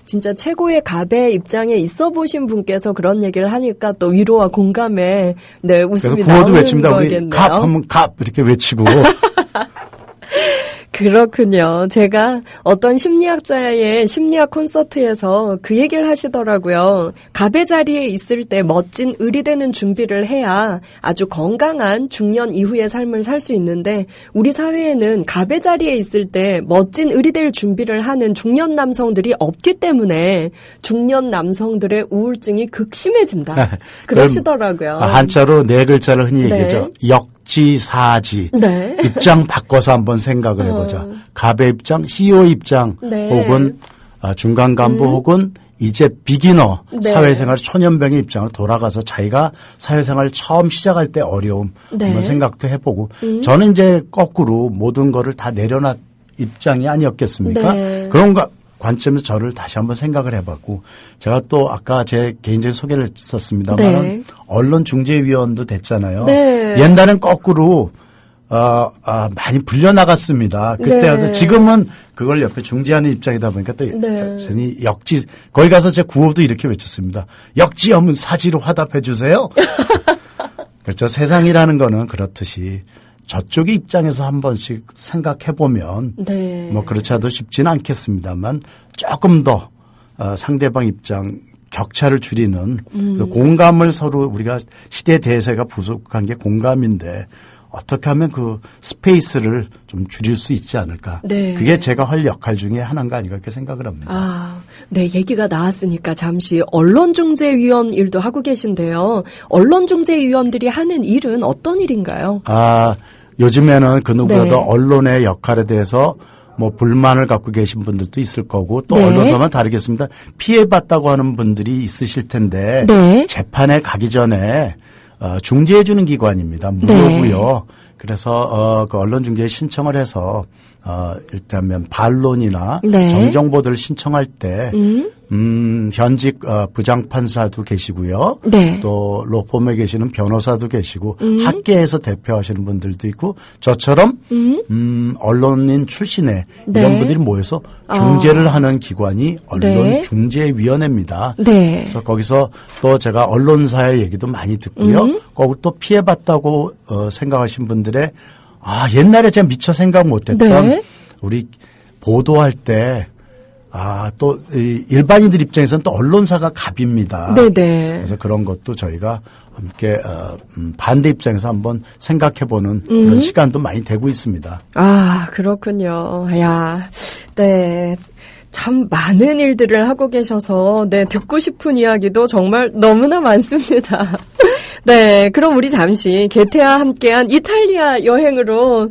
진짜 최고의 갑의 입장에 있어 보신 분께서 그런 얘기를 하니까 또 위로와 공감에 웃음이 그래서 구호도 외칩니다. 우리 갑 하면 갑 이렇게 외치고. 그렇군요. 제가 어떤 심리학자의 심리학 콘서트에서 그 얘기를 하시더라고요. 갑의 자리에 있을 때 멋진 을이 되는 준비를 해야 아주 건강한 중년 이후의 삶을 살 수 있는데 우리 사회에는 갑의 자리에 있을 때 멋진 을이 될 준비를 하는 중년 남성들이 없기 때문에 중년 남성들의 우울증이 극심해진다. 그러시더라고요. 한자로 4글자를 흔히 얘기하죠. 역지사지. 입장 바꿔서 한번 생각을 해보자. 갑의 입장, CEO 입장 혹은 중간 간부 혹은 이제 비기너 네. 사회생활 초년병의 입장으로 돌아가서 자기가 사회생활을 처음 시작할 때 어려움 네. 한번 생각도 해보고 저는 이제 거꾸로 모든 거를 다 내려놨 입장이 아니었겠습니까? 네. 그런 관점에서 저를 다시 한번 생각을 해봤고 제가 또 아까 제 개인적인 소개를 했었습니다만 네. 언론중재위원도 됐잖아요. 네. 옛날엔 거꾸로 많이 불려나갔습니다. 그때도 네. 지금은 그걸 옆에 중재하는 입장이다 보니까 또 네. 여전히 거기 가서 제 구호도 이렇게 외쳤습니다. 역지 없는 사지로 화답해 주세요. 그렇죠. 세상이라는 거는 그렇듯이 저쪽의 입장에서 한 번씩 생각해 보면 네. 뭐 그렇지 않아도 쉽지는 않겠습니다만 조금 더 상대방 입장 격차를 줄이는 공감을 서로 우리가 시대 대세가 부족한 게 공감인데 어떻게 하면 그 스페이스를 좀 줄일 수 있지 않을까. 네. 그게 제가 할 역할 중에 하나인가 아닌가 그렇게 생각을 합니다. 아, 네, 얘기가 나왔으니까 잠시 언론중재위원 일도 하고 계신데요. 언론중재위원들이 하는 일은 어떤 일인가요? 요즘에는 그 누구보다 네. 언론의 역할에 대해서 뭐 불만을 갖고 계신 분들도 있을 거고 또 네. 언론사만 다르겠습니다. 피해봤다고 하는 분들이 있으실 텐데 네. 재판에 가기 전에 중재해 주는 기관입니다. 무료고요. 네. 그래서 그 언론중재에 신청을 해서 일단 반론이나 네. 정정보도를 신청할 때 현직 부장판사도 계시고요. 네. 또 로펌에 계시는 변호사도 계시고 학계에서 대표하시는 분들도 있고 저처럼 언론인 출신의 네. 이런 분들이 모여서 중재를 하는 기관이 언론중재위원회입니다. 네. 그래서 거기서 또 제가 언론사의 얘기도 많이 듣고요. 거기 또 피해봤다고 생각하신 분들의 옛날에 제가 미처 생각 못했던 네. 우리 보도할 때 또 일반인들 입장에서는 또 언론사가 갑입니다. 네네. 그래서 그런 것도 저희가 함께 반대 입장에서 한번 생각해보는 그런 시간도 많이 되고 있습니다. 그렇군요. 네. 참 많은 일들을 하고 계셔서 네, 듣고 싶은 이야기도 정말 너무나 많습니다. 네, 그럼 우리 잠시 게테와 함께한 이탈리아 여행으로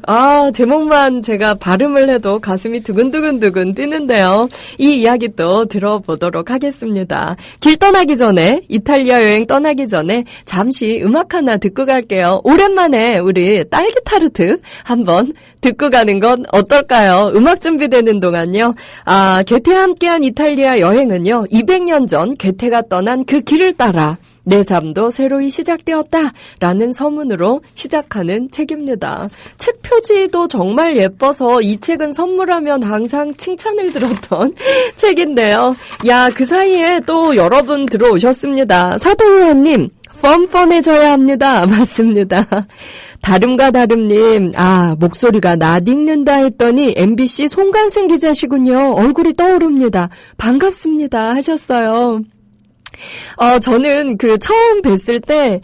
제목만 제가 발음을 해도 가슴이 두근두근두근 뛰는데요. 이 이야기 또 들어보도록 하겠습니다. 길 떠나기 전에 이탈리아 여행 떠나기 전에 잠시 음악 하나 듣고 갈게요. 오랜만에 우리 딸기 타르트 한번 듣고 가는 건 어떨까요? 음악 준비되는 동안요. 게테와 함께한 이탈리아 여행은요. 200년 전 게테가 떠난 그 길을 따라 내 삶도 새로이 시작되었다라는 서문으로 시작하는 책입니다. 책 표지도 정말 예뻐서 이 책은 선물하면 항상 칭찬을 들었던 책인데요. 그 사이에 또 여러분 들어오셨습니다. 사도우아님, 뻔뻔해져야 합니다. 맞습니다. 다름과 다름님, 목소리가 낯익는다 했더니 MBC 송간생 기자시군요. 얼굴이 떠오릅니다. 반갑습니다. 하셨어요. 저는 처음 뵀을 때,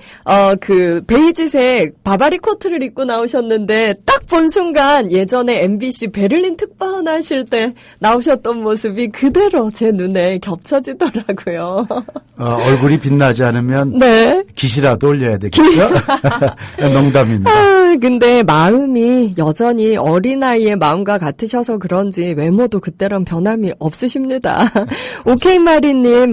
베이지색 바바리 코트를 입고 나오셨는데, 딱 본 순간 예전에 MBC 베를린 특파원 하실 때 나오셨던 모습이 그대로 제 눈에 겹쳐지더라고요. 얼굴이 빛나지 않으면 네. 깃이라도 올려야 되겠죠? 농담입니다. 근데 마음이 여전히 어린아이의 마음과 같으셔서 그런지 외모도 그때랑 변함이 없으십니다. 오케이마리님,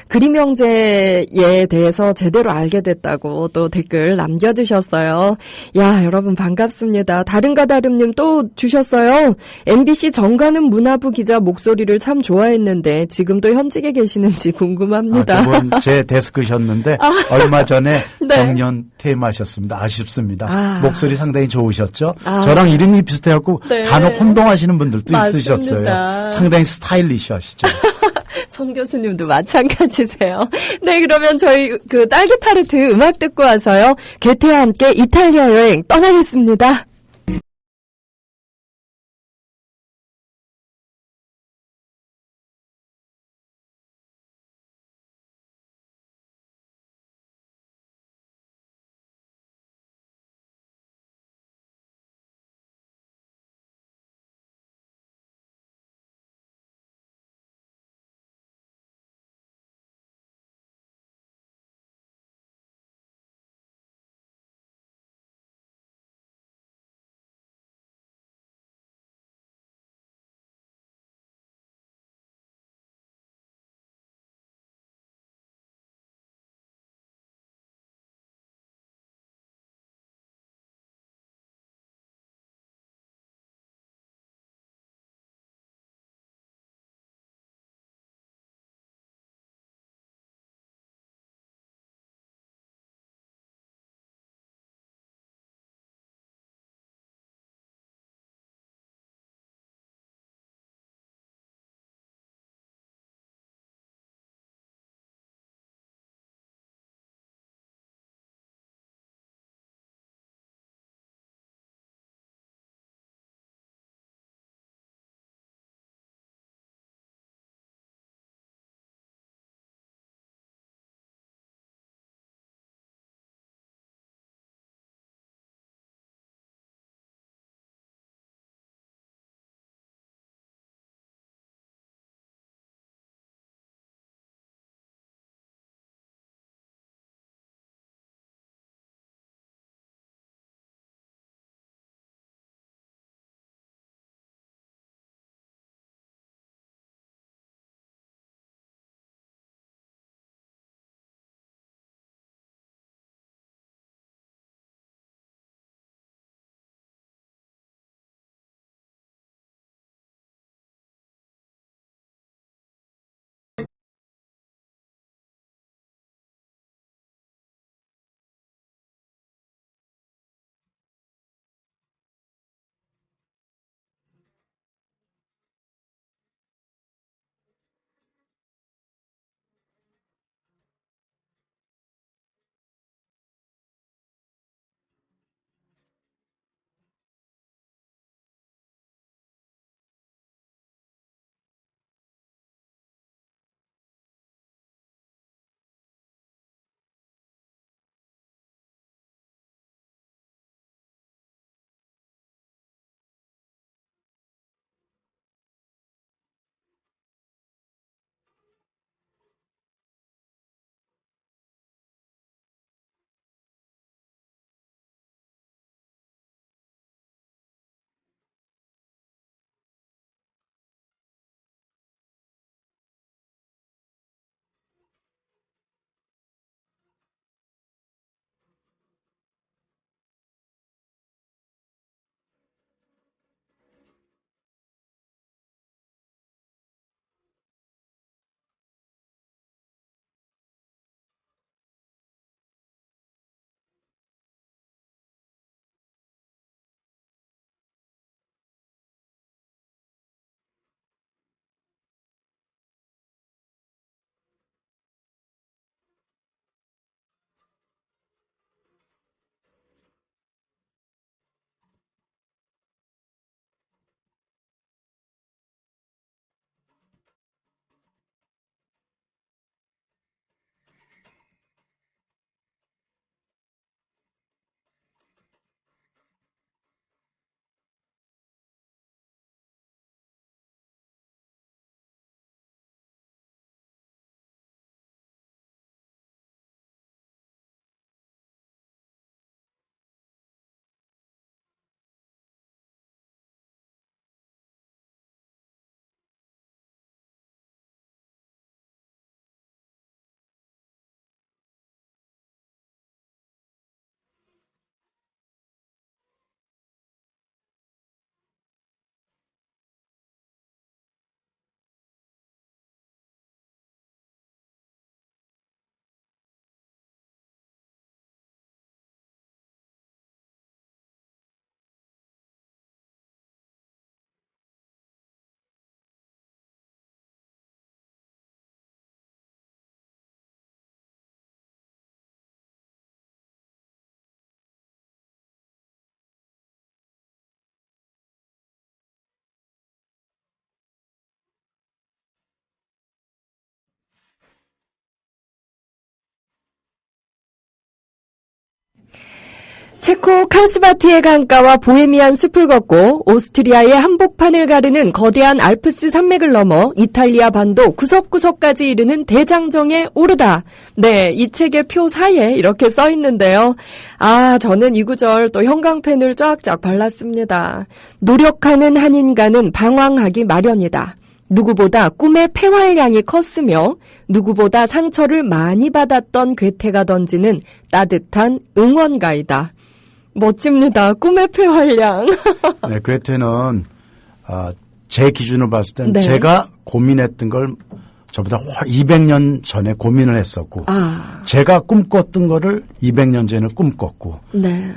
그림 형제에 대해서 제대로 알게 됐다고 또 댓글 남겨주셨어요. 여러분 반갑습니다. 다른가 다름님 또 주셨어요. MBC 정가는 문화부 기자 목소리를 참 좋아했는데 지금도 현직에 계시는지 궁금합니다. 그분 제 데스크셨는데 얼마 전에 네. 정년 퇴임하셨습니다. 아쉽습니다. 목소리 상당히 좋으셨죠? 저랑 이름이 비슷해갖고 네. 간혹 혼동하시는 분들도 맞습니다. 있으셨어요. 상당히 스타일리시하시죠. 송 교수님도 마찬가지세요. 네, 그러면 저희 딸기 타르트 음악 듣고 와서요. 게테와 함께 이탈리아 여행 떠나겠습니다. 체코 칼스바티의 강가와 보헤미안 숲을 걷고 오스트리아의 한복판을 가르는 거대한 알프스 산맥을 넘어 이탈리아 반도 구석구석까지 이르는 대장정에 오르다. 네, 이 책의 표 사이에 이렇게 써 있는데요. 아, 저는 이 구절 또 형광펜을 쫙쫙 발랐습니다. 노력하는 한 인간은 방황하기 마련이다. 누구보다 꿈의 폐활량이 컸으며 누구보다 상처를 많이 받았던 괴테가 던지는 따뜻한 응원가이다. 멋집니다. 꿈의 폐활량. 네, 괴테는 제 기준으로 봤을 땐 네. 제가 고민했던 걸 저보다 200년 전에 고민을 했었고 제가 꿈꿨던 거를 200년 전에 꿈꿨고 네.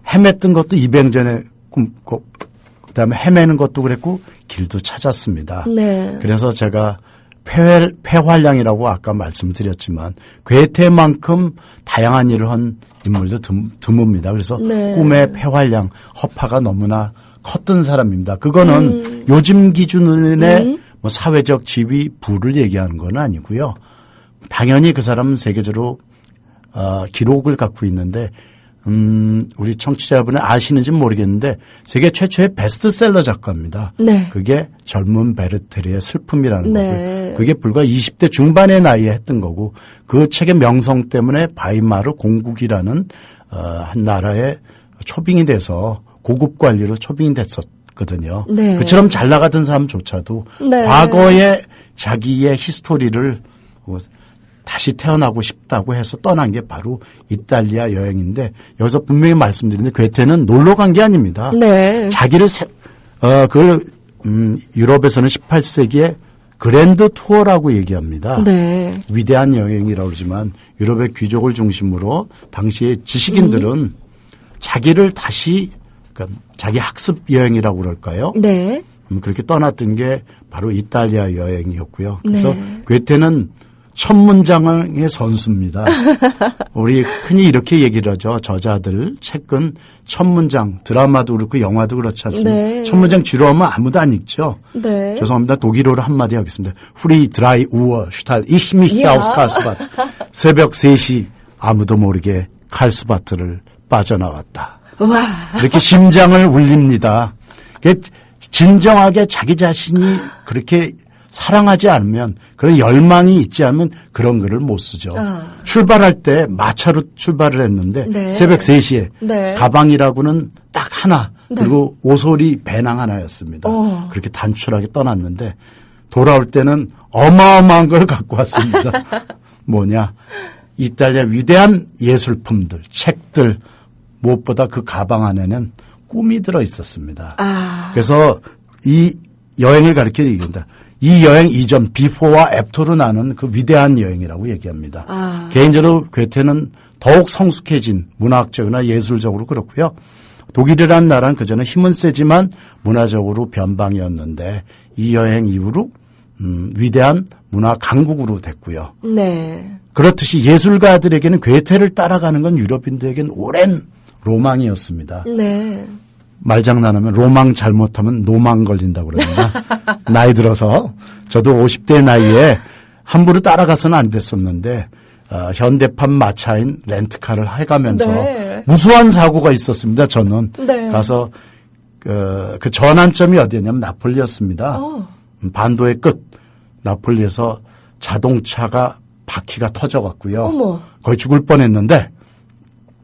헤맸던 것도 200년 전에 꿈꿨고 그다음에 헤매는 것도 그랬고 길도 찾았습니다. 네. 그래서 제가 폐활량이라고 아까 말씀드렸지만 괴테만큼 다양한 일을 한 인물도 드뭅니다. 그래서 네. 꿈의 폐활량, 허파가 너무나 컸던 사람입니다. 그거는 요즘 기준의 뭐 사회적 지위, 부를 얘기하는 건 아니고요. 당연히 그 사람은 세계적으로 기록을 갖고 있는데 우리 청취자분은 아시는지 모르겠는데 세계 최초의 베스트셀러 작가입니다. 네. 그게 젊은 베르테르의 슬픔이라는 네. 거고요. 그게 불과 20대 중반의 나이에 했던 거고 그 책의 명성 때문에 바이마르 공국이라는 한 나라의 초빙이 돼서 고급 관리로 초빙이 됐었거든요. 네. 그처럼 잘 나가던 사람조차도 네. 과거의 자기의 히스토리를 다시 태어나고 싶다고 해서 떠난 게 바로 이탈리아 여행인데 여기서 분명히 말씀드리는데 괴테는 놀러 간 게 아닙니다. 네. 자기를 그걸 유럽에서는 18세기에 그랜드 투어라고 얘기합니다. 네. 위대한 여행이라고 그러지만 유럽의 귀족을 중심으로 당시의 지식인들은 자기를 다시 그러니까 자기 학습 여행이라고 그럴까요? 네. 그렇게 떠났던 게 바로 이탈리아 여행이었고요. 그래서 네. 괴테는 첫 문장의 선수입니다. 우리 흔히 이렇게 얘기를 하죠. 저자들 책은 첫 문장 드라마도 그렇고 영화도 그렇지 않습니까? 네. 첫 문장 뒤로 하면 아무도 안 읽죠. 네. 죄송합니다. 독일어로 한마디 하겠습니다. 후리 드라이 우어 슈탈 ich mich 야. aus 칼스바트. 새벽 3시 아무도 모르게 칼스바트를 빠져나왔다. 와. 이렇게 심장을 울립니다. 진정하게 자기 자신이 그렇게 사랑하지 않으면 그런 열망이 있지 않으면 그런 글을 못 쓰죠. 출발할 때 마차로 출발을 했는데 네. 새벽 3시에 네. 가방이라고는 딱 하나 네. 그리고 오소리 배낭 하나였습니다. 그렇게 단출하게 떠났는데 돌아올 때는 어마어마한 걸 갖고 왔습니다. 뭐냐. 이탈리아 위대한 예술품들, 책들 무엇보다 그 가방 안에는 꿈이 들어 있었습니다. 그래서 이 여행을 가리켜 얘기한다. 이 여행 이전 비포와 애프터로 나눈 그 위대한 여행이라고 얘기합니다. 개인적으로 괴테는 더욱 성숙해진 문학적이나 예술적으로 그렇고요. 독일이라는 나라는 그전에 힘은 세지만 문화적으로 변방이었는데 이 여행 이후로 위대한 문화 강국으로 됐고요. 네. 그렇듯이 예술가들에게는 괴테를 따라가는 건 유럽인들에게는 오랜 로망이었습니다. 네. 말장난하면 로망 잘못하면 노망 걸린다고 그럽니다. 나이 들어서 저도 50대 나이에 함부로 따라가서는 안 됐었는데 현대판 마차인 렌트카를 해가면서 네. 무수한 사고가 있었습니다. 저는 네. 가서 그 전환점이 어디였냐면 나폴리였습니다. 반도의 끝 나폴리에서 자동차가 바퀴가 터져갔고요. 어머. 거의 죽을 뻔했는데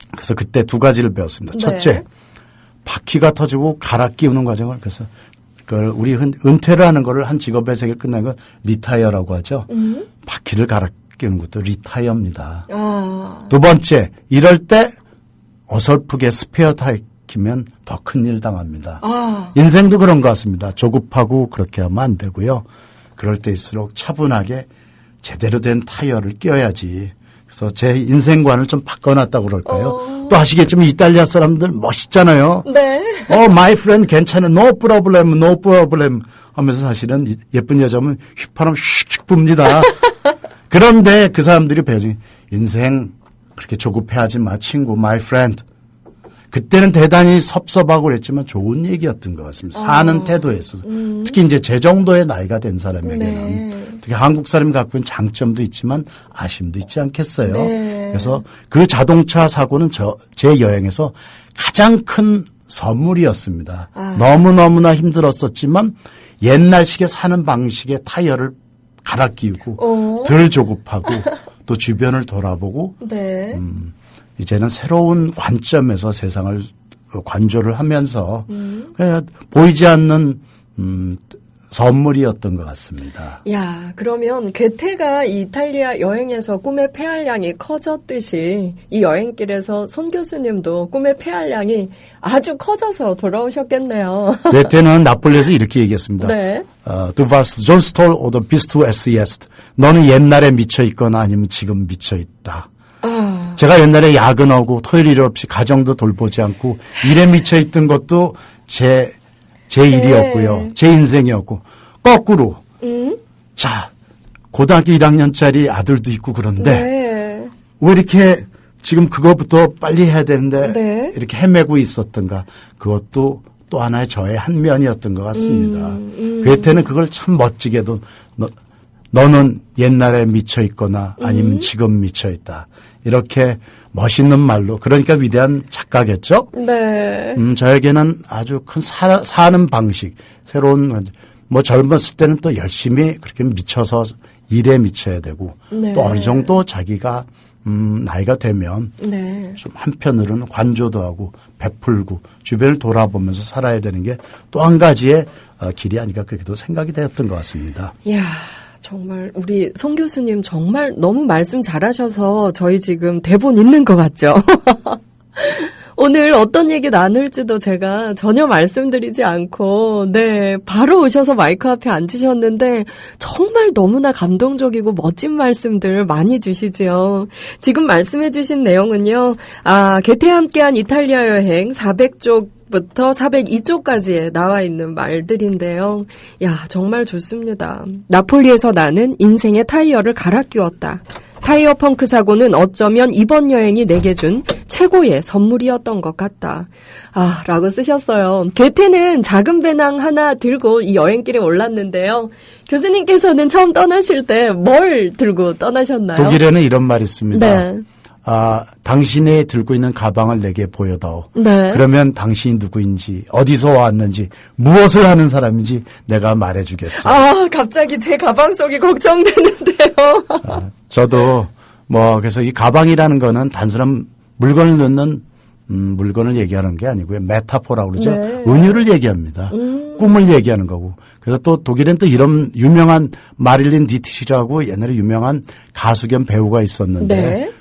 그래서 그때 두 가지를 배웠습니다. 네. 첫째, 바퀴가 터지고 갈아 끼우는 과정을 그래서 그걸 우리 은퇴를 하는 거를 한 직업에서 끝난 건 리타이어라고 하죠. 바퀴를 갈아 끼우는 것도 리타이어입니다. 두 번째, 이럴 때 어설프게 스페어 타이어 키면 더 큰일 당합니다. 인생도 그런 것 같습니다. 조급하고 그렇게 하면 안 되고요. 그럴 때일수록 차분하게 제대로 된 타이어를 끼워야지. 그래서 제 인생관을 좀 바꿔놨다고 그럴까요? 또 아시겠지만 이탈리아 사람들 멋있잖아요. 네. my friend 괜찮아. no problem, no problem 하면서 사실은 예쁜 여자면 휘파람 슉슉 붑니다. 그런데 그 사람들이 배우지 인생 그렇게 조급해하지 마 친구 my friend. 그때는 대단히 섭섭하고 그랬지만 좋은 얘기였던 것 같습니다. 사는 태도에서. 특히 이제 제 정도의 나이가 된 사람에게는 네. 특히 한국 사람이 갖고 있는 장점도 있지만 아쉬움도 있지 않겠어요. 네. 그래서 그 자동차 사고는 제 여행에서 가장 큰 선물이었습니다. 너무너무나 힘들었었지만 옛날식의 사는 방식의 타이어를 갈아 끼우고 덜 조급하고 또 주변을 돌아보고 네. 이제는 새로운 관점에서 세상을 관조를 하면서 보이지 않는 선물이었던 것 같습니다. 야, 그러면 괴테가 이탈리아 여행에서 꿈의 폐활량이 커졌듯이 이 여행길에서 손 교수님도 꿈의 폐활량이 아주 커져서 돌아오셨겠네요. 괴테는 나폴리에서 이렇게 얘기했습니다. 네. Du warst sonst toll oder bist du es jetzt? 너는 옛날에 미쳐 있거나 아니면 지금 미쳐 있다. 제가 옛날에 야근하고 토요일 일 없이 가정도 돌보지 않고 일에 미쳐 있던 것도 제 일이었고요. 제 인생이었고 거꾸로 자 고등학교 1학년짜리 아들도 있고 그런데 네. 왜 이렇게 지금 그거부터 빨리 해야 되는데 네. 이렇게 헤매고 있었던가 그것도 또 하나의 저의 한 면이었던 것 같습니다. 괴테는 그걸 참 멋지게도 너는 옛날에 미쳐 있거나 아니면 지금 미쳐 있다. 이렇게 멋있는 말로 그러니까 위대한 작가겠죠. 네. 저에게는 아주 큰 사는 방식 새로운 뭐 젊었을 때는 또 열심히 그렇게 미쳐서 일에 미쳐야 되고 네. 또 어느 정도 자기가 나이가 되면 네. 좀 한편으로는 관조도 하고 베풀고 주변을 돌아보면서 살아야 되는 게 또 한 가지의 길이 아닐까 그렇게도 생각이 되었던 것 같습니다. 이야. 정말 우리 송 교수님 정말 너무 말씀 잘하셔서 저희 지금 대본 있는 것 같죠? 오늘 어떤 얘기 나눌지도 제가 전혀 말씀드리지 않고 네 바로 오셔서 마이크 앞에 앉으셨는데 정말 너무나 감동적이고 멋진 말씀들 많이 주시죠. 지금 말씀해 주신 내용은요. 괴테와 함께한 이탈리아 여행 400쪽 부터 402쪽까지에 나와 있는 말들인데요. 야, 정말 좋습니다. 나폴리에서 나는 인생의 타이어를 갈아 끼웠다. 타이어 펑크 사고는 어쩌면 이번 여행이 내게 준 최고의 선물이었던 것 같다. 라고 쓰셨어요. 괴테는 작은 배낭 하나 들고 이 여행길에 올랐는데요. 교수님께서는 처음 떠나실 때 뭘 들고 떠나셨나요? 독일에는 이런 말이 있습니다. 네. 당신이 들고 있는 가방을 내게 보여다오. 네. 그러면 당신이 누구인지, 어디서 왔는지, 무엇을 하는 사람인지 내가 말해주겠어. 갑자기 제 가방 속이 걱정되는데요. 저도 그래서 이 가방이라는 거는 단순한 물건을 넣는 물건을 얘기하는 게 아니고요. 메타포라고 그러죠. 네. 은유를 얘기합니다. 꿈을 얘기하는 거고. 그래서 또 독일엔 또 이런 유명한 마릴린 디트리히라고 옛날에 유명한 가수 겸 배우가 있었는데 네.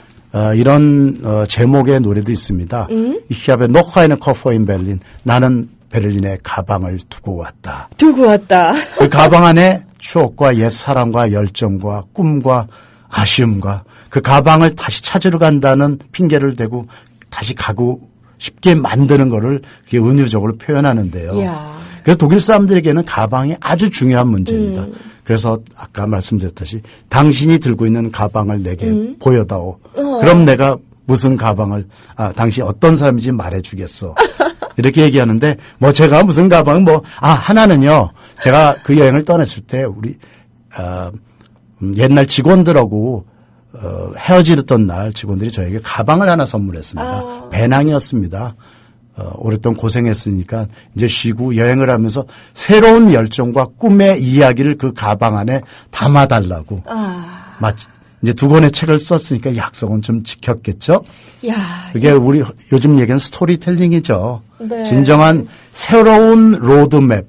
이런 제목의 노래도 있습니다. Ich habe noch eine Koffer in Berlin. 나는 베를린에 가방을 두고 왔다. 그 가방 안에 추억과 옛 사랑과 열정과 꿈과 아쉬움과 그 가방을 다시 찾으러 간다는 핑계를 대고 다시 가고 싶게 만드는 거를 그게 은유적으로 표현하는데요. 이야. 그래서 독일 사람들에게는 가방이 아주 중요한 문제입니다. 그래서 아까 말씀드렸듯이 당신이 들고 있는 가방을 내게 보여다오. 그럼 내가 무슨 가방을 당신이 어떤 사람인지 말해주겠어. 이렇게 얘기하는데 제가 무슨 가방 하나는요. 제가 그 여행을 떠났을 때 우리 옛날 직원들하고 헤어지던 날 직원들이 저에게 가방을 하나 선물했습니다. 배낭이었습니다. 오랫동안 고생했으니까 이제 쉬고 여행을 하면서 새로운 열정과 꿈의 이야기를 그 가방 안에 담아달라고. 이제 2권의 책을 썼으니까 약속은 좀 지켰겠죠? 그게 우리 요즘 얘기하는 스토리텔링이죠. 네. 진정한 새로운 로드맵.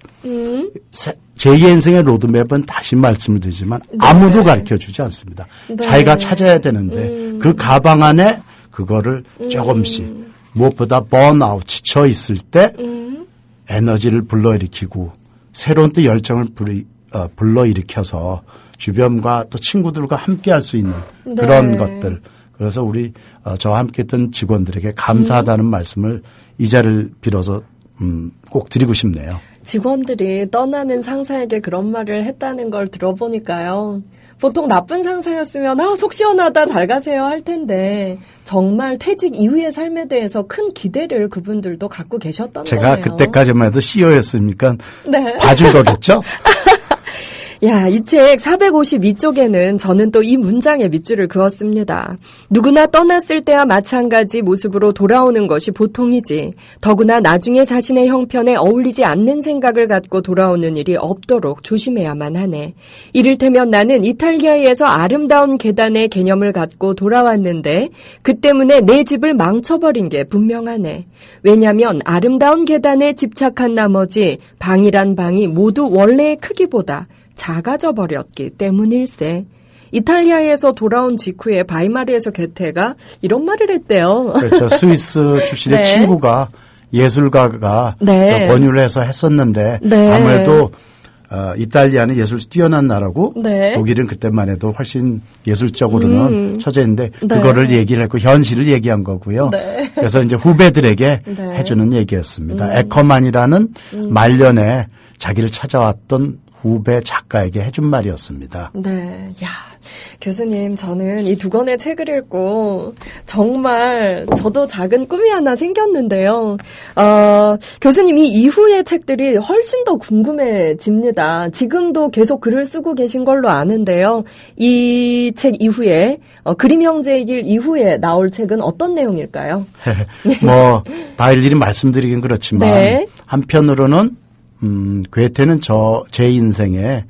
제2의 인생의 로드맵은 다시 말씀을 드리지만 아무도 가르쳐주지 않습니다. 네. 자기가 찾아야 되는데 그 가방 안에 그거를 조금씩 무엇보다 번아웃 지쳐 있을 때 에너지를 불러일으키고 새로운 또 열정을 불러일으켜서 주변과 또 친구들과 함께 할 수 있는 그런 것들. 그래서 우리 저와 함께 했던 직원들에게 감사하다는 말씀을 이 자리를 빌어서 꼭 드리고 싶네요. 직원들이 떠나는 상사에게 그런 말을 했다는 걸 들어보니까요. 보통 나쁜 상사였으면 속 시원하다 잘 가세요 할 텐데 정말 퇴직 이후의 삶에 대해서 큰 기대를 그분들도 갖고 계셨던 제가 거네요. 그때까지만 해도 CEO였으니까 네. 봐줄 거겠죠? 야, 이 책 452쪽에는 저는 또 이 문장에 밑줄을 그었습니다. 누구나 떠났을 때와 마찬가지 모습으로 돌아오는 것이 보통이지. 더구나 나중에 자신의 형편에 어울리지 않는 생각을 갖고 돌아오는 일이 없도록 조심해야만 하네. 이를테면 나는 이탈리아에서 아름다운 계단의 개념을 갖고 돌아왔는데 그 때문에 내 집을 망쳐버린 게 분명하네. 왜냐면 아름다운 계단에 집착한 나머지 방이란 방이 모두 원래의 크기보다 작아져 버렸기 때문일세. 이탈리아에서 돌아온 직후에 바이마르에서 괴테가 이런 말을 했대요. 그렇죠. 스위스 출신의 네. 친구가 예술가가 네. 권유를 해서 했었는데 네. 아무래도 이탈리아는 예술 뛰어난 나라고 네. 독일은 그때만 해도 훨씬 예술적으로는 처져있는데 네. 그거를 얘기를 했고 현실을 얘기한 거고요. 네. 그래서 이제 후배들에게 네. 해주는 얘기였습니다. 에커만이라는 말년에 자기를 찾아왔던 후배 작가에게 해준 말이었습니다. 네, 야, 교수님, 저는 이 두 권의 책을 읽고 정말 저도 작은 꿈이 하나 생겼는데요. 교수님 이 이후의 책들이 훨씬 더 궁금해집니다. 지금도 계속 글을 쓰고 계신 걸로 아는데요. 이 책 이후에 그림 형제의 길 이후에 나올 책은 어떤 내용일까요? 뭐 다 일일이 말씀드리긴 그렇지만 네. 한편으로는 괴테는 제 인생에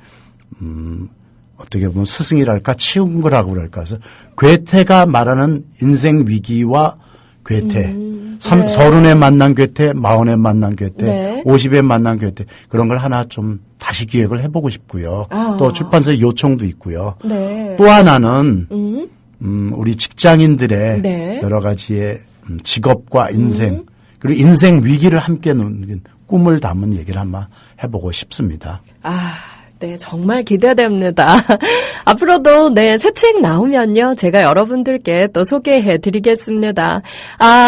어떻게 보면 스승이랄까 치운거라고 그럴까. 그래서 괴테가 말하는 인생 위기와 괴테, 네. 30에 만난 괴테, 40에 만난 괴테, 네. 50에 만난 괴테 그런 걸 하나 좀 다시 기획을 해보고 싶고요. 또 출판사의 요청도 있고요. 네. 또 하나는 우리 직장인들의 네. 여러 가지의 직업과 인생 그리고 인생 위기를 함께 놓는 꿈을 담은 얘기를 한번 해보고 싶습니다. 네, 정말 기대됩니다. 앞으로도 네, 새 책 나오면요, 제가 여러분들께 또 소개해 드리겠습니다.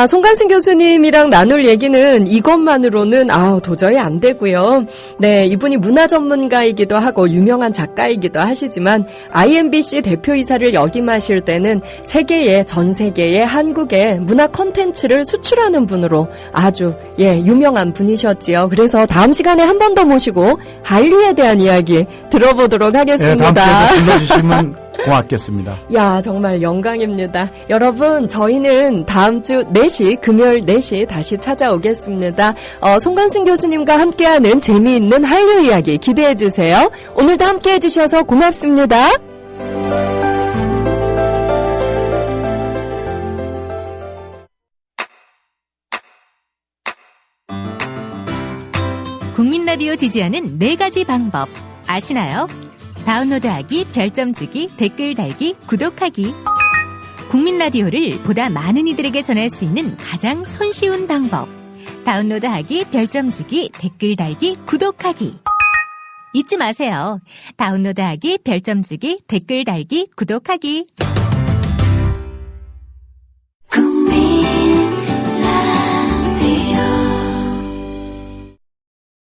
송간순 교수님이랑 나눌 얘기는 이것만으로는 도저히 안 되고요. 네, 이분이 문화 전문가이기도 하고 유명한 작가이기도 하시지만 IMBC 대표이사를 역임하실 때는 전 세계의 한국의 문화 콘텐츠를 수출하는 분으로 아주 유명한 분이셨지요. 그래서 다음 시간에 한 번 더 모시고 한류에 대한 이야기 들어보도록 하겠습니다. 네, 다음 주에도 불러주시면 고맙겠습니다. 야, 정말 영광입니다. 여러분, 저희는 다음 주 4시, 금요일 4시 다시 찾아오겠습니다. 송간순 교수님과 함께하는 재미있는 한류 이야기 기대해 주세요. 오늘도 함께해 주셔서 고맙습니다. 국민 라디오 지지하는 4가지 방법 아시나요? 다운로드하기, 별점 주기, 댓글 달기, 구독하기. 국민 라디오를 보다 많은 이들에게 전할 수 있는 가장 손쉬운 방법. 다운로드하기, 별점 주기, 댓글 달기, 구독하기. 잊지 마세요. 다운로드하기, 별점 주기, 댓글 달기, 구독하기.